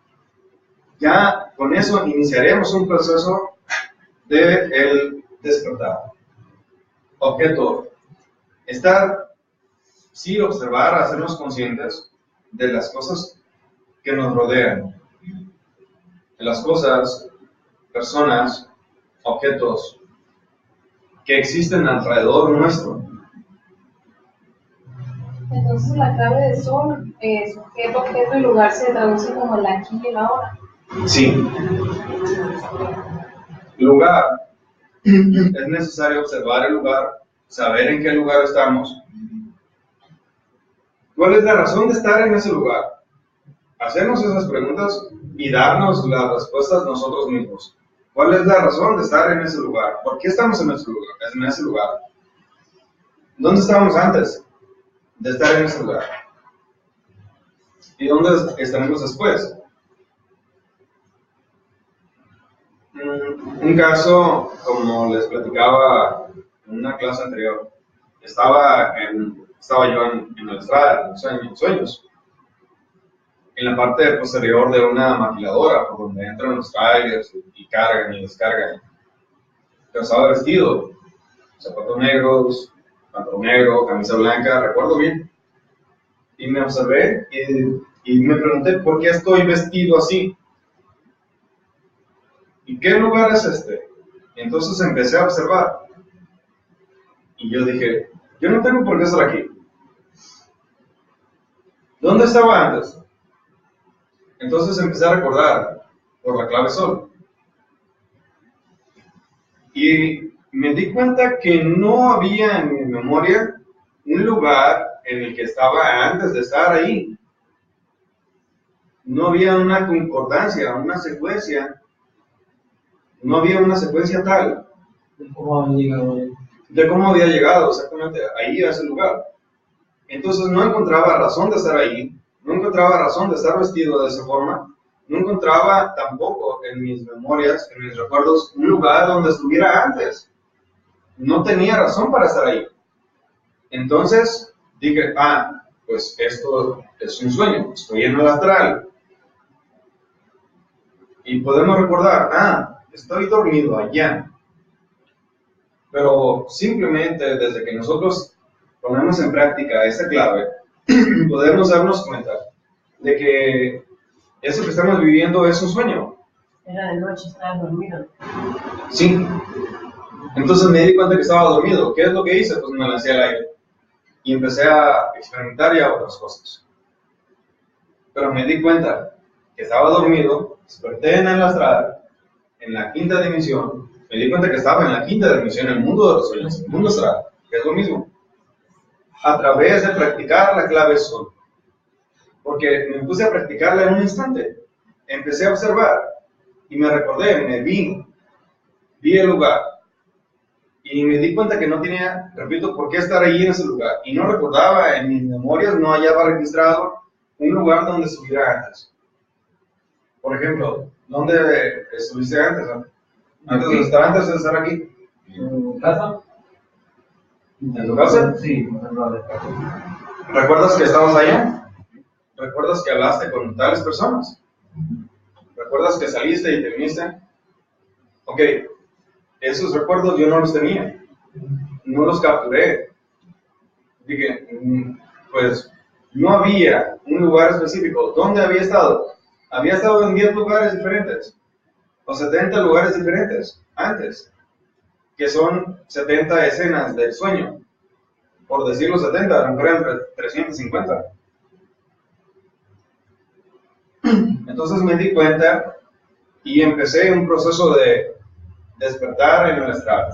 Ya con eso iniciaremos un proceso de el despertar. Objeto, estar, sí, observar, hacernos conscientes de las cosas que nos rodean, de las cosas, personas, objetos que existen alrededor nuestro. Entonces la clave de Sol, sujeto, objeto y lugar se traduce como el aquí y el ahora. Sí. Lugar. Es necesario observar el lugar, saber en qué lugar estamos. ¿Cuál es la razón de estar en ese lugar? Hacernos esas preguntas y darnos las respuestas nosotros mismos. ¿Cuál es la razón de estar en ese lugar? ¿Por qué estamos en ese lugar? ¿Dónde estábamos antes de estar en ese lugar? ¿Y dónde estaremos después? Un caso, como les platicaba en una clase anterior, estaba yo en la estrada, en sueños, en la parte posterior de una maquiladora, por donde entran los trailers y cargan y descargan. Pero estaba vestido, zapatos negros, pantalón negro, camisa blanca, recuerdo bien. Y me observé y me pregunté, ¿por qué estoy vestido así? ¿Y qué lugar es este? Y entonces empecé a observar. Y yo dije, yo no tengo por qué estar aquí. ¿Dónde estaba antes? Entonces empecé a recordar por la clave Sol. Y me di cuenta que no había en mi memoria un lugar en el que estaba antes de estar ahí. No había una concordancia, una secuencia. No había una secuencia tal de cómo había llegado exactamente ahí a ese lugar. Entonces no encontraba razón de estar ahí, no encontraba razón de estar vestido de esa forma, no encontraba tampoco en mis memorias, en mis recuerdos, un lugar donde estuviera antes. No tenía razón para estar ahí. Entonces dije, pues esto es un sueño, estoy en el astral. Y podemos recordar, estoy dormido allá. Pero simplemente desde que nosotros ponemos en práctica esta clave, podemos darnos cuenta de que eso que estamos viviendo es un sueño. Era de noche, estaba dormido. Sí. Entonces me di cuenta que estaba dormido. ¿Qué es lo que hice? Pues me lancé al aire. Y empecé a experimentar ya otras cosas. Pero me di cuenta que estaba dormido, desperté en el astral, en la quinta dimensión. Me di cuenta que estaba en la quinta dimensión, en el mundo de los sueños, en el mundo astral, que es lo mismo. A través de practicar la clave sol. Porque me puse a practicarla en un instante. Empecé a observar y me recordé, me vi el lugar. Y me di cuenta que no tenía, repito, por qué estar ahí en ese lugar. Y no recordaba, en mis memorias no hallaba registrado un lugar donde estuviera antes. Por ejemplo, ¿dónde estuviste antes? Antes de estar aquí. ¿En tu casa? ¿En tu casa? Sí, ¿Recuerdas que estabas allá? ¿Recuerdas que hablaste con tales personas? ¿Recuerdas que saliste y te viniste? Ok, esos recuerdos yo no los tenía, no los capturé. Dije, pues no había un lugar específico. ¿Dónde había estado? Había estado en 10 lugares diferentes, o 70 lugares diferentes antes, que son 70 escenas del sueño. Por decirlo 70, a lo mejor eran 350. Entonces me di cuenta y empecé un proceso de despertar en el astral.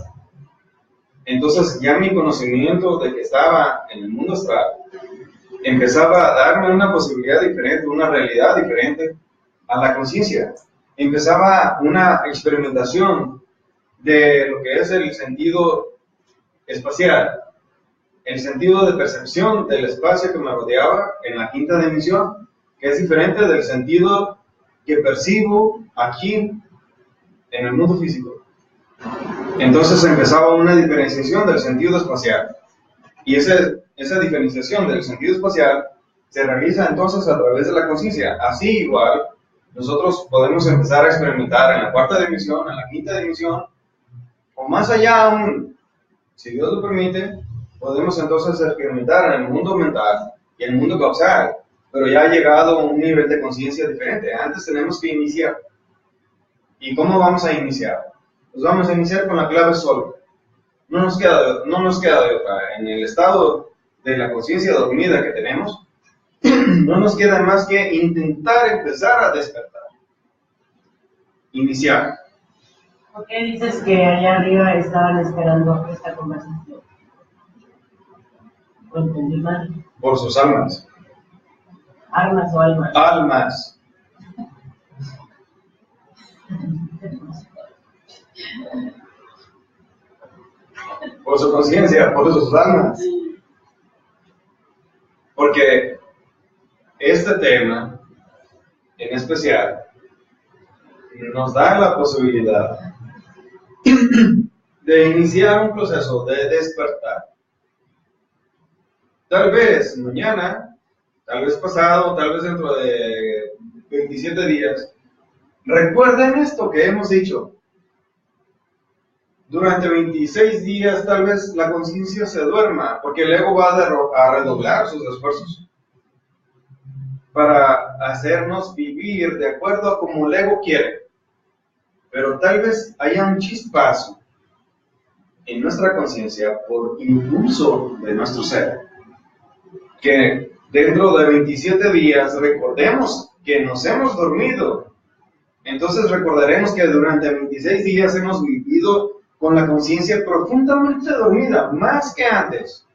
Entonces ya mi conocimiento de que estaba en el mundo astral empezaba a darme una posibilidad diferente, una realidad diferente a la conciencia. Empezaba una experimentación de lo que es el sentido espacial, el sentido de percepción del espacio que me rodeaba en la quinta dimensión, que es diferente del sentido que percibo aquí en el mundo físico. Entonces empezaba una diferenciación del sentido espacial. Y esa diferenciación del sentido espacial se realiza entonces a través de la conciencia. Así igual, nosotros podemos empezar a experimentar en la cuarta dimensión, en la quinta dimensión, o más allá aún, si Dios lo permite, podemos entonces experimentar en el mundo mental y en el mundo causal, pero ya ha llegado a un nivel de conciencia diferente. Antes tenemos que iniciar. ¿Y cómo vamos a iniciar? Pues vamos a iniciar con la clave sol. No nos queda de otra. En el estado de la conciencia dormida que tenemos, no nos queda más que intentar empezar a despertar. Iniciar. ¿Por qué dices que allá arriba estaban esperando esta conversación? ¿Lo entendí mal? Por sus almas. ¿Armas o almas? Almas. Por su conciencia, por sus almas. Porque este tema, en especial, nos da la posibilidad de iniciar un proceso de despertar. Tal vez mañana, tal vez pasado, tal vez dentro de 27 días, recuerden esto que hemos dicho. Durante 26 días tal vez la conciencia se duerma, porque el ego va a redoblar sus esfuerzos para hacernos vivir de acuerdo a como el ego quiere. Pero tal vez haya un chispazo en nuestra conciencia por impulso de nuestro ser, que dentro de 27 días recordemos que nos hemos dormido. Entonces recordaremos que durante 26 días hemos vivido con la conciencia profundamente dormida, más que antes.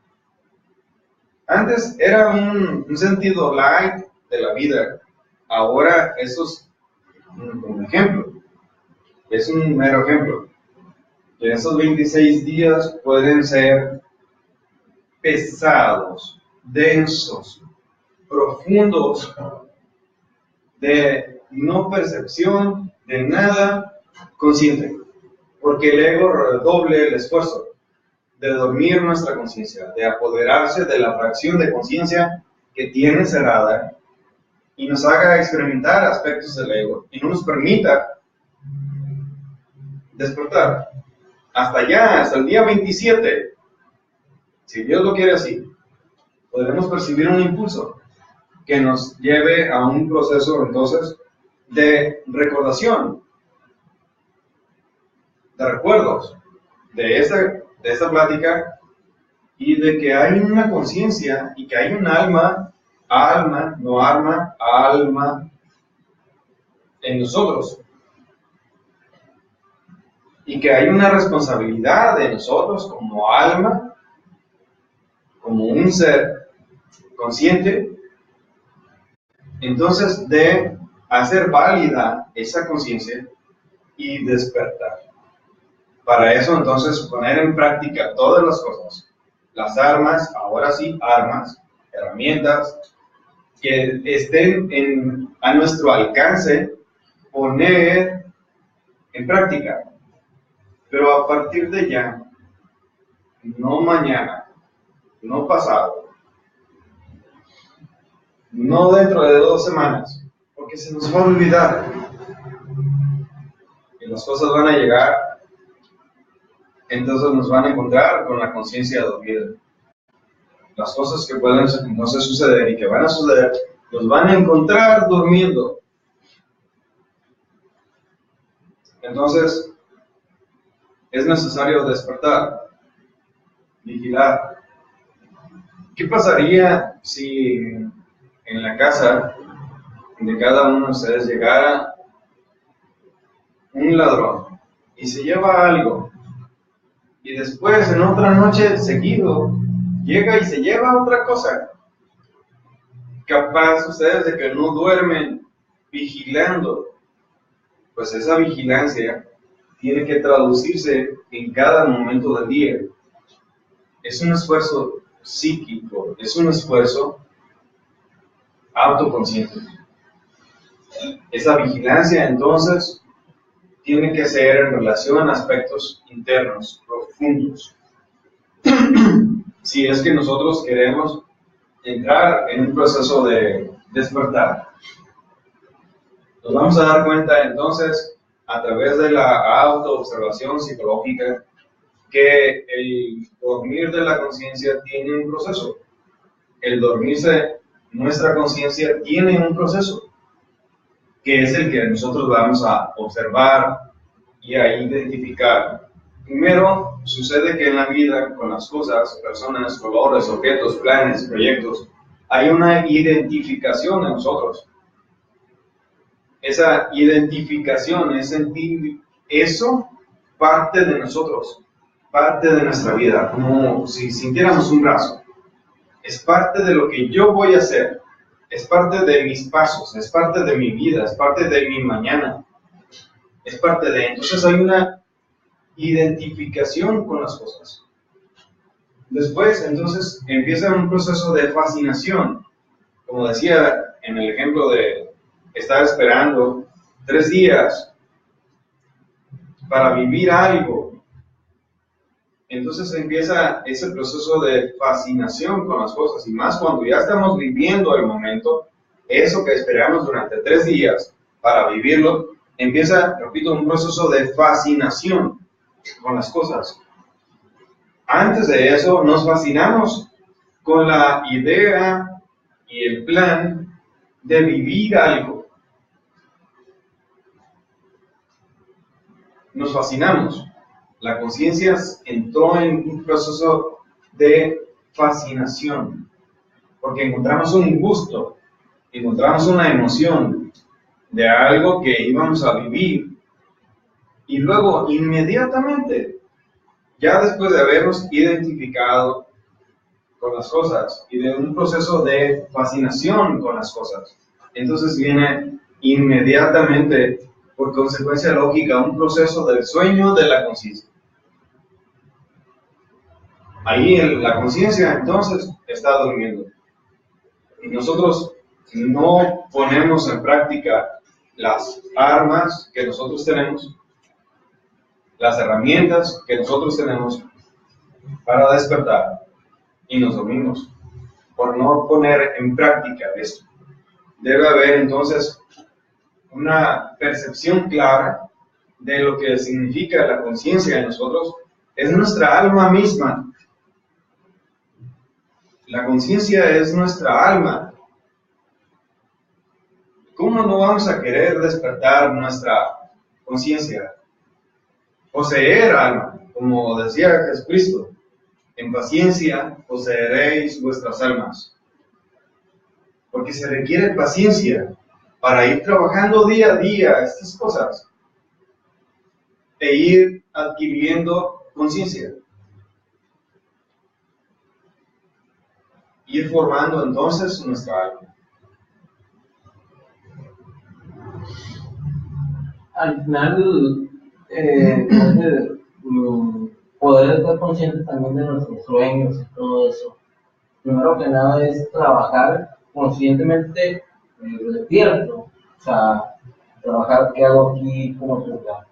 Antes era un sentido light de la vida, ahora eso es un ejemplo, es un mero ejemplo. Que esos 26 días pueden ser pesados, densos, profundos, de no percepción de nada consciente, porque el ego redoble el esfuerzo de dormir nuestra conciencia, de apoderarse de la fracción de conciencia que tiene cerrada y nos haga experimentar aspectos del ego y no nos permita despertar. Hasta allá, hasta el día 27, si Dios lo quiere así, podremos percibir un impulso que nos lleve a un proceso entonces de recordación, de recuerdos de esta plática y de que hay una conciencia y que hay un alma en nosotros. Y que hay una responsabilidad de nosotros como alma, como un ser consciente, entonces de hacer válida esa conciencia y despertar. Para eso entonces poner en práctica todas las cosas, las armas, ahora sí, armas, herramientas, que estén a nuestro alcance, poner en práctica. Pero a partir de ya, no mañana, no pasado, no dentro de 2 semanas, porque se nos va a olvidar. Y las cosas van a llegar, entonces nos van a encontrar con la conciencia dormida. Las cosas que pueden no suceder y que van a suceder, nos van a encontrar durmiendo. Entonces, es necesario despertar, vigilar. ¿Qué pasaría si en la casa de cada uno de ustedes llegara un ladrón y se lleva algo y después en otra noche seguido llega y se lleva otra cosa? Capaz ustedes de que no duermen vigilando, pues esa vigilancia tiene que traducirse en cada momento del día. Es un esfuerzo psíquico, es un esfuerzo autoconsciente. Esa vigilancia entonces tiene que ser en relación a aspectos internos, profundos. Si es que nosotros queremos entrar en un proceso de despertar, nos vamos a dar cuenta entonces a través de la autoobservación psicológica que el dormir de la conciencia tiene un proceso. El dormirse nuestra conciencia tiene un proceso, que es el que nosotros vamos a observar y a identificar. Primero, sucede que en la vida, con las cosas, personas, colores, objetos, planes, proyectos, hay una identificación en nosotros. Esa identificación es sentir eso parte de nosotros, parte de nuestra vida, como si sintiéramos un brazo. Es parte de lo que yo voy a hacer, es parte de mis pasos, es parte de mi vida, es parte de mi mañana, es parte de... Entonces hay una identificación con las cosas. Después, entonces, empieza un proceso de fascinación. Como decía en el ejemplo de estar esperando 3 días para vivir algo. Entonces empieza ese proceso de fascinación con las cosas, y más cuando ya estamos viviendo el momento, eso que esperamos durante 3 días para vivirlo, empieza, repito, un proceso de fascinación con las cosas. Antes de eso, nos fascinamos con la idea y el plan de vivir algo. Nos fascinamos. La conciencia entró en un proceso de fascinación, porque encontramos un gusto, encontramos una emoción de algo que íbamos a vivir, y luego inmediatamente ya después de habernos identificado con las cosas y de un proceso de fascinación con las cosas, entonces viene inmediatamente, por consecuencia lógica, un proceso del sueño de la conciencia. Ahí la conciencia entonces está durmiendo. Y nosotros no ponemos en práctica las armas que nosotros tenemos, las herramientas que nosotros tenemos para despertar, y nos dormimos por no poner en práctica esto. Debe haber entonces una percepción clara de lo que significa la conciencia en nosotros. Es nuestra alma misma. La conciencia es nuestra alma. ¿Cómo no vamos a querer despertar nuestra conciencia? Poseer alma, como decía Jesucristo, en paciencia poseeréis vuestras almas. Porque se requiere paciencia para ir trabajando día a día estas cosas e ir adquiriendo conciencia. Ir formando entonces nuestra alma. Al final, poder estar consciente también de nuestros sueños y todo eso. Primero que nada es trabajar conscientemente despierto. O sea, trabajar qué hago aquí, cómo estoy acá.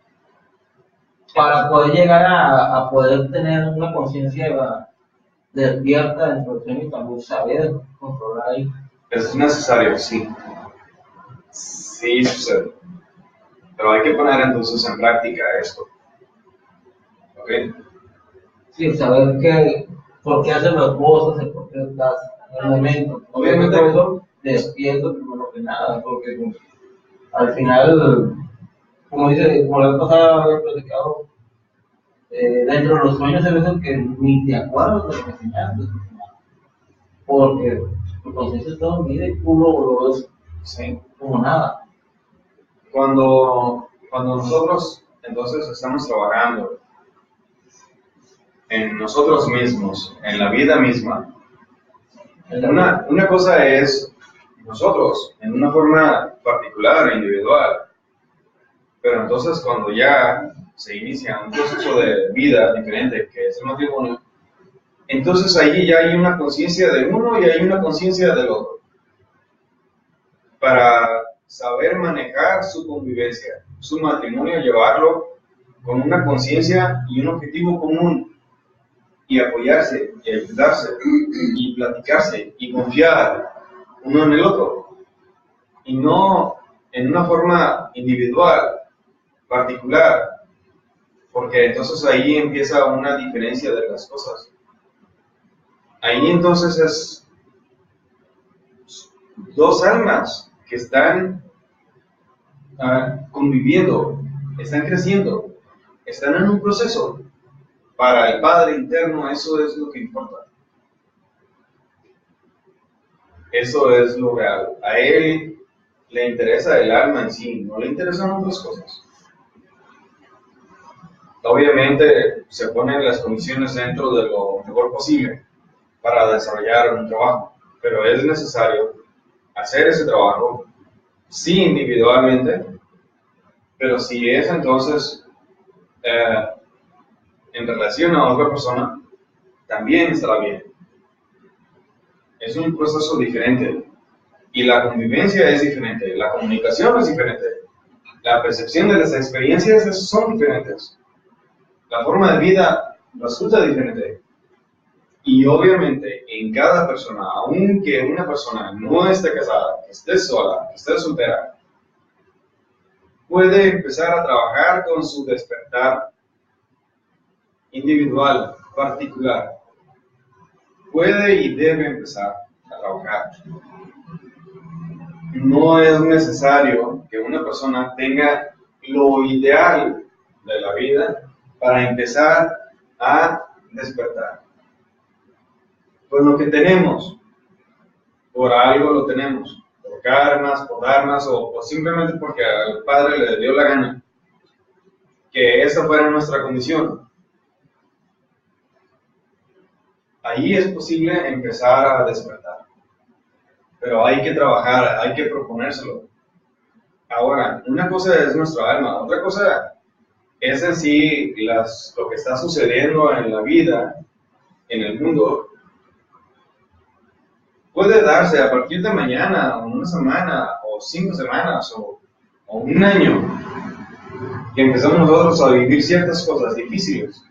Para poder llegar a poder tener una conciencia despierta dentro del sueño y también saber controlar ahí. Es necesario, sí. Sí sucede. Pero hay que poner entonces en práctica esto. ¿Ok? Sí, saber por qué haces las cosas y por qué estás en el momento. Obviamente eso despierto primero que nada, porque al final, como la vez pasada había platicado, dentro de los sueños hay veces que ni te acuerdas de lo que enseñaste, porque tu conciencia está dormida y tú lo ves como nada. Cuando nosotros entonces estamos trabajando en nosotros mismos, en la vida misma, una cosa es nosotros, en una forma particular e individual, pero entonces cuando ya se inicia un proceso de vida diferente, que es el matrimonio, entonces allí ya hay una conciencia de uno y hay una conciencia del otro, para saber manejar su convivencia, su matrimonio, llevarlo con una conciencia y un objetivo común, y apoyarse, y ayudarse, y platicarse, y confiar uno en el otro, y no en una forma individual, particular, porque entonces ahí empieza una diferencia de las cosas. Ahí entonces es dos almas que están conviviendo, están creciendo, están en un proceso. Para el Padre interno eso es lo que importa. Eso es lo real. A Él le interesa el alma en sí, no le interesan otras cosas. Obviamente se ponen las condiciones dentro de lo mejor posible para desarrollar un trabajo, pero es necesario hacer ese trabajo, sí individualmente, pero si es entonces en relación a otra persona, también estará bien. Es un proceso diferente y la convivencia es diferente, la comunicación es diferente, la percepción de las experiencias son diferentes, la forma de vida resulta diferente. Y obviamente en cada persona, aunque una persona no esté casada, que esté sola, que esté soltera, puede empezar a trabajar con su despertar individual, particular. Puede y debe empezar a trabajar. No es necesario que una persona tenga lo ideal de la vida para empezar a despertar. Pues lo que tenemos, por algo lo tenemos, por karmas, por dharmas o simplemente porque al Padre le dio la gana que esa fuera nuestra condición. ahí es posible empezar a despertar. Pero hay que trabajar, hay que proponérselo. Ahora, una cosa es nuestra alma, otra cosa es en sí lo que está sucediendo en la vida, en el mundo. Puede darse a partir de mañana, o una semana, o 5 semanas, o un año, que empezamos nosotros a vivir ciertas cosas difíciles.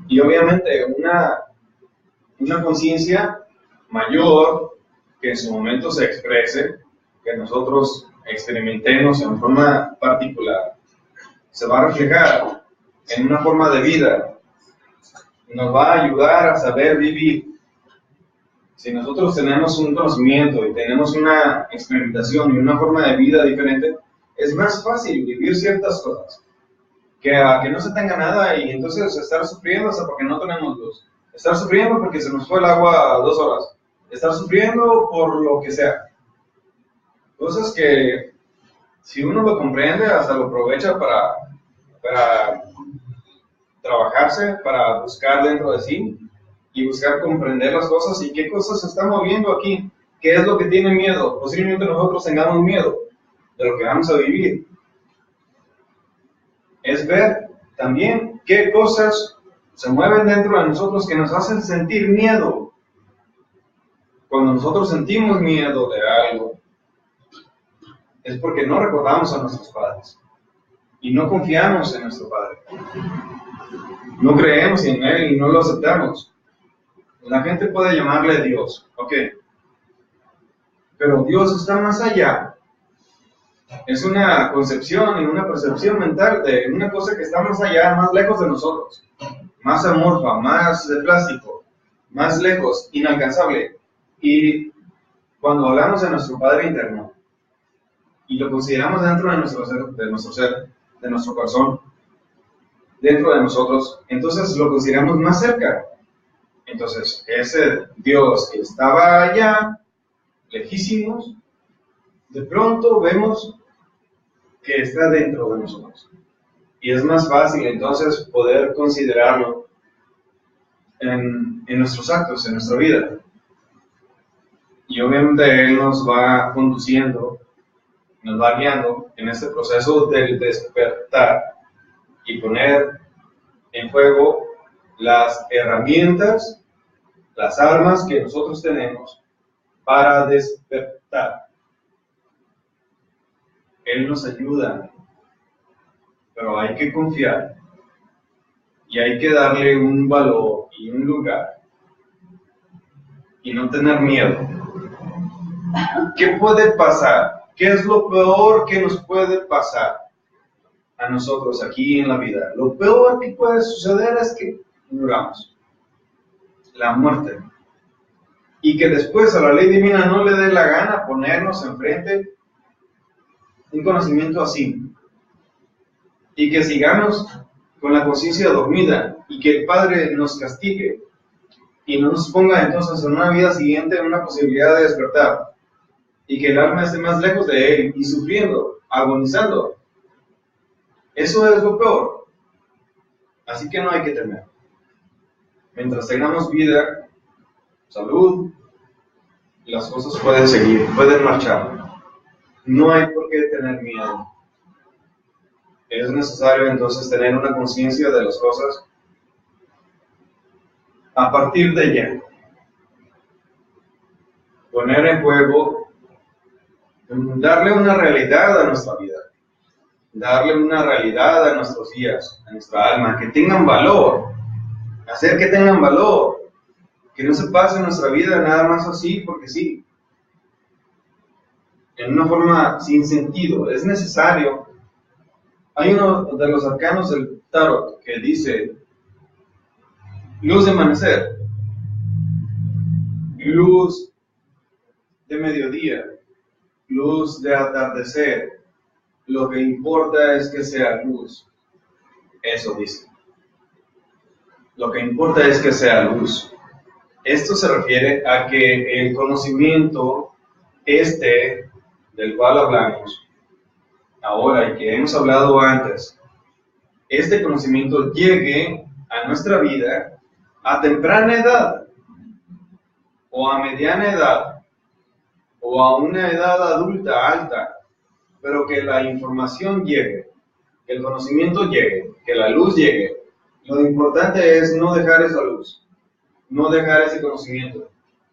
Y obviamente una conciencia mayor que en su momento se exprese, que nosotros experimentemos en forma particular, se va a reflejar en una forma de vida, nos va a ayudar a saber vivir. Si nosotros tenemos un conocimiento y tenemos una experimentación y una forma de vida diferente, es más fácil vivir ciertas cosas que a que no se tenga nada y entonces estar sufriendo hasta porque no tenemos luz, estar sufriendo porque se nos fue el agua 2 horas, estar sufriendo por lo que sea. Cosas que si uno lo comprende, hasta lo aprovecha para trabajarse, para buscar dentro de sí y buscar comprender las cosas y qué cosas se están moviendo aquí, qué es lo que tiene miedo. Posiblemente nosotros tengamos miedo de lo que vamos a vivir. Es ver también qué cosas se mueven dentro de nosotros que nos hacen sentir miedo. Cuando nosotros sentimos miedo de algo, es porque no recordamos a nuestros padres y no confiamos en nuestro Padre. No creemos en Él y no lo aceptamos. La gente puede llamarle Dios, ok, pero Dios está más allá. Es una concepción y una percepción mental de una cosa que está más allá, más lejos de nosotros, más amorfa, más de plástico, más lejos, inalcanzable. Y cuando hablamos de nuestro Padre interno y lo consideramos dentro de nuestro ser, de nuestro corazón, dentro de nosotros, entonces lo consideramos más cerca. Entonces, ese Dios que estaba allá, lejísimos, de pronto vemos que está dentro de nosotros. Y es más fácil entonces poder considerarlo en nuestros actos, en nuestra vida. Y obviamente Él nos va conduciendo, nos va guiando en este proceso del despertar y poner en juego las herramientas, las armas que nosotros tenemos para despertar. Él nos ayuda, pero hay que confiar y hay que darle un valor y un lugar y no tener miedo. ¿Qué puede pasar? ¿Qué es lo peor que nos puede pasar a nosotros aquí en la vida? Lo peor que puede suceder es que muramos, la muerte, y que después a la ley divina no le dé la gana ponernos enfrente un conocimiento así, y que sigamos con la conciencia dormida, y que el Padre nos castigue, y no nos ponga entonces en una vida siguiente una posibilidad de despertar, y que el alma esté más lejos de Él, y sufriendo, agonizando. Eso es lo peor. Así que no hay que temer. Mientras tengamos vida, salud, las cosas pueden seguir, pueden marchar. No hay por qué tener miedo. Es necesario entonces tener una conciencia de las cosas a partir de ya. Poner en juego, darle una realidad a nuestra vida, darle una realidad a nuestros días, a nuestra alma, que tengan valor, hacer que tengan valor, que no se pase nuestra vida nada más así porque sí, en una forma sin sentido. Es necesario. Hay uno de los arcanos del tarot que dice luz de amanecer, luz de mediodía, luz de atardecer. Lo que importa es que sea luz. Eso dice. Lo que importa es que sea luz. Esto se refiere a que el conocimiento del cual hablamos ahora y que hemos hablado antes, este conocimiento llegue a nuestra vida a temprana edad. o a mediana edad, o a una edad adulta alta, pero que la información llegue, que el conocimiento llegue, que la luz llegue. Lo importante es no dejar esa luz, no dejar ese conocimiento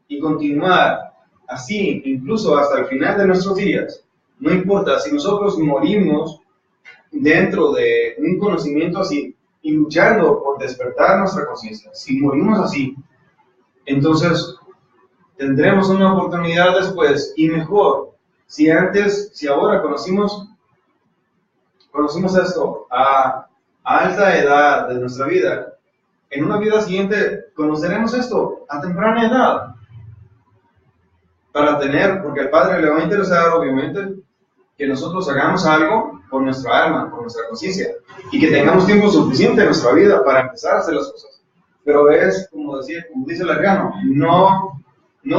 y continuar así, incluso hasta el final de nuestros días. No importa si nosotros morimos dentro de un conocimiento así y luchando por despertar nuestra conciencia, si morimos así, entonces tendremos una oportunidad después y mejor. Si ahora conocimos esto a alta edad de nuestra vida, en una vida siguiente conoceremos esto a temprana edad. Porque al Padre le va a interesar, obviamente, que nosotros hagamos algo por nuestra alma, por nuestra conciencia, y que tengamos tiempo suficiente en nuestra vida para empezar a hacer las cosas. Pero es, como dice el arcano, no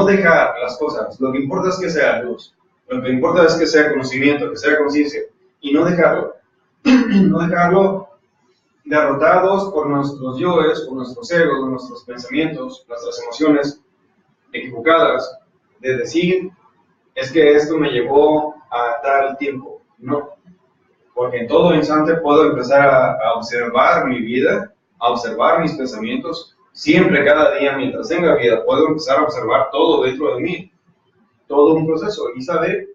dejar las cosas. Lo que importa es que sea luz. Lo que importa es que sea conocimiento, que sea conciencia. Y no dejarlo. No dejarlo derrotados por nuestros yoes, por nuestros egos, por nuestros pensamientos, nuestras emociones equivocadas, de decir, es que esto me llevó a tal tiempo. No. Porque en todo instante puedo empezar a observar mi vida, a observar mis pensamientos. Siempre, cada día, mientras tenga vida, puedo empezar a observar todo dentro de mí. Todo un proceso. Y saber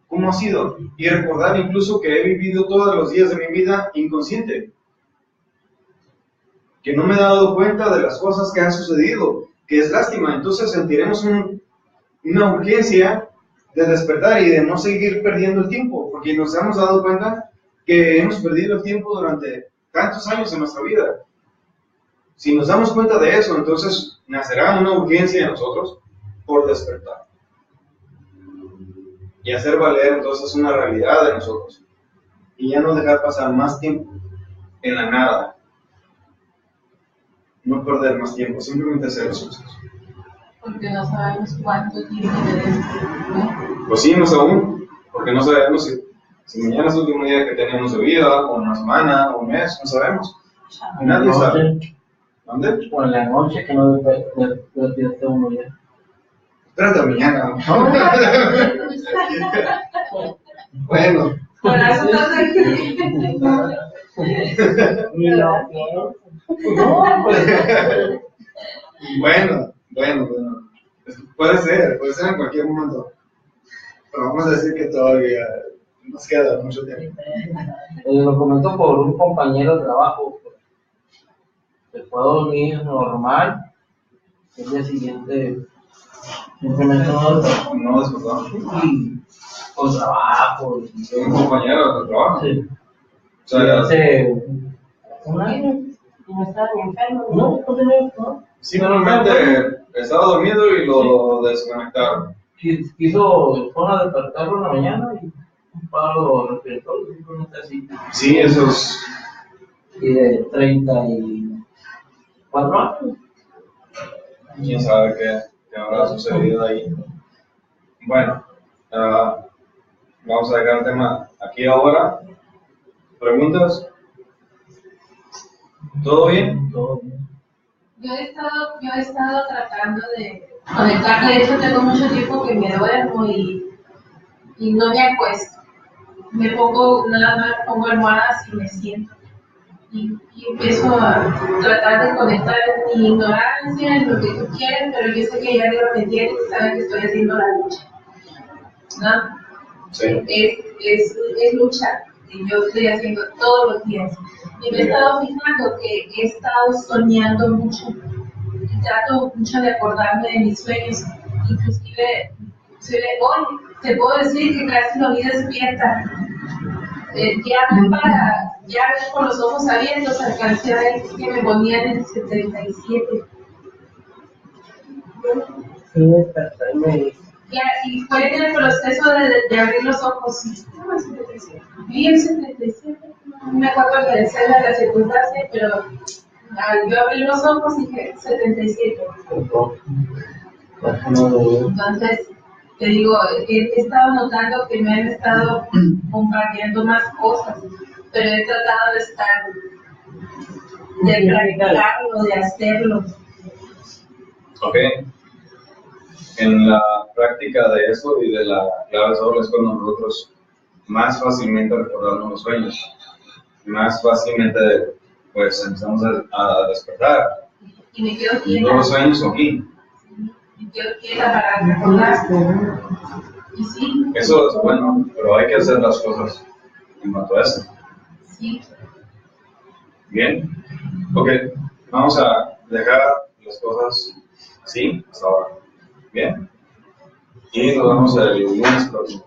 cómo ha sido. Y recordar incluso que he vivido todos los días de mi vida inconsciente. Que no me he dado cuenta de las cosas que han sucedido. Que es lástima. Entonces sentiremos una urgencia de despertar y de no seguir perdiendo el tiempo. Porque nos hemos dado cuenta que hemos perdido el tiempo durante tantos años en nuestra vida. Si nos damos cuenta de eso, entonces nacerá una urgencia en nosotros por despertar. Y hacer valer entonces una realidad de nosotros. Y ya no dejar pasar más tiempo en la nada. No perder más tiempo, simplemente hacer las cosas. Porque no sabemos cuánto tiempo tenemos, ¿no? Pues sí, no aún, porque no sabemos si mañana es el último día que tenemos de vida, o una semana, o un mes, no sabemos. Y nadie sabe. ¿Dónde? O en la noche, que no despierte uno ya. Espérate mañana. Bueno. Por eso estás aquí. Ni lo pienso. Bueno. Puede ser en cualquier momento. Pero vamos a decir que todavía nos queda mucho tiempo. Lo comentó por un compañero de trabajo. Se fue a dormir normal. El día siguiente simplemente no despertó. Y con trabajo. ¿Un compañero de trabajo? Sí. O sea, hace un año. Y no estaba ni enfermo. no tenía. No. Simplemente estaba dormido y lo desconectaron. Quiso despertarlo en la mañana y un paro respiratorio, simplemente así. Sí, eso es. Y de 34 años. Quién sabe qué habrá sucedido ahí. Bueno, vamos a dejar el tema aquí ahora. ¿Preguntas? ¿Todo bien? Todo bien. Yo he estado tratando de conectar. De hecho, tengo mucho tiempo que me duermo y no me acuesto. Nada más pongo almohadas y me siento. Y empiezo a tratar de conectar en mi ignorancia, en lo que tú quieres, pero yo sé que ya arriba me entiendes y sabes que estoy haciendo la lucha. ¿No? Sí. Es luchar. Y yo estoy haciendo todos los días. Y me he estado fijando que he estado soñando mucho. Y trato mucho de acordarme de mis sueños. Inclusive hoy te puedo decir que casi lo vi despierta. Ya con los ojos abiertos alcancé a ver que me ponían en 77. Sí, despertó y me dijo. Y fue en el proceso de abrir los ojos. Vi el 77. No me acuerdo que decía la circunstancia, pero al yo abrí los ojos dije 77. Entonces, te digo, he estado notando que me han estado compartiendo más cosas, pero he tratado de practicarlo, de hacerlo. Ok. en la práctica de esto y de la clave sobre es cuando nosotros más fácilmente recordamos los sueños, más fácilmente pues empezamos a despertar. Y me quedo Y quieta. los sueños son aquí. Me quedo quieta para recordar. Y sí. Eso es bueno, pero hay que hacer las cosas en cuanto a eso. Sí. Bien, ok, vamos a dejar las cosas así hasta ahora. Bien, y nos vemos el lunes próximo.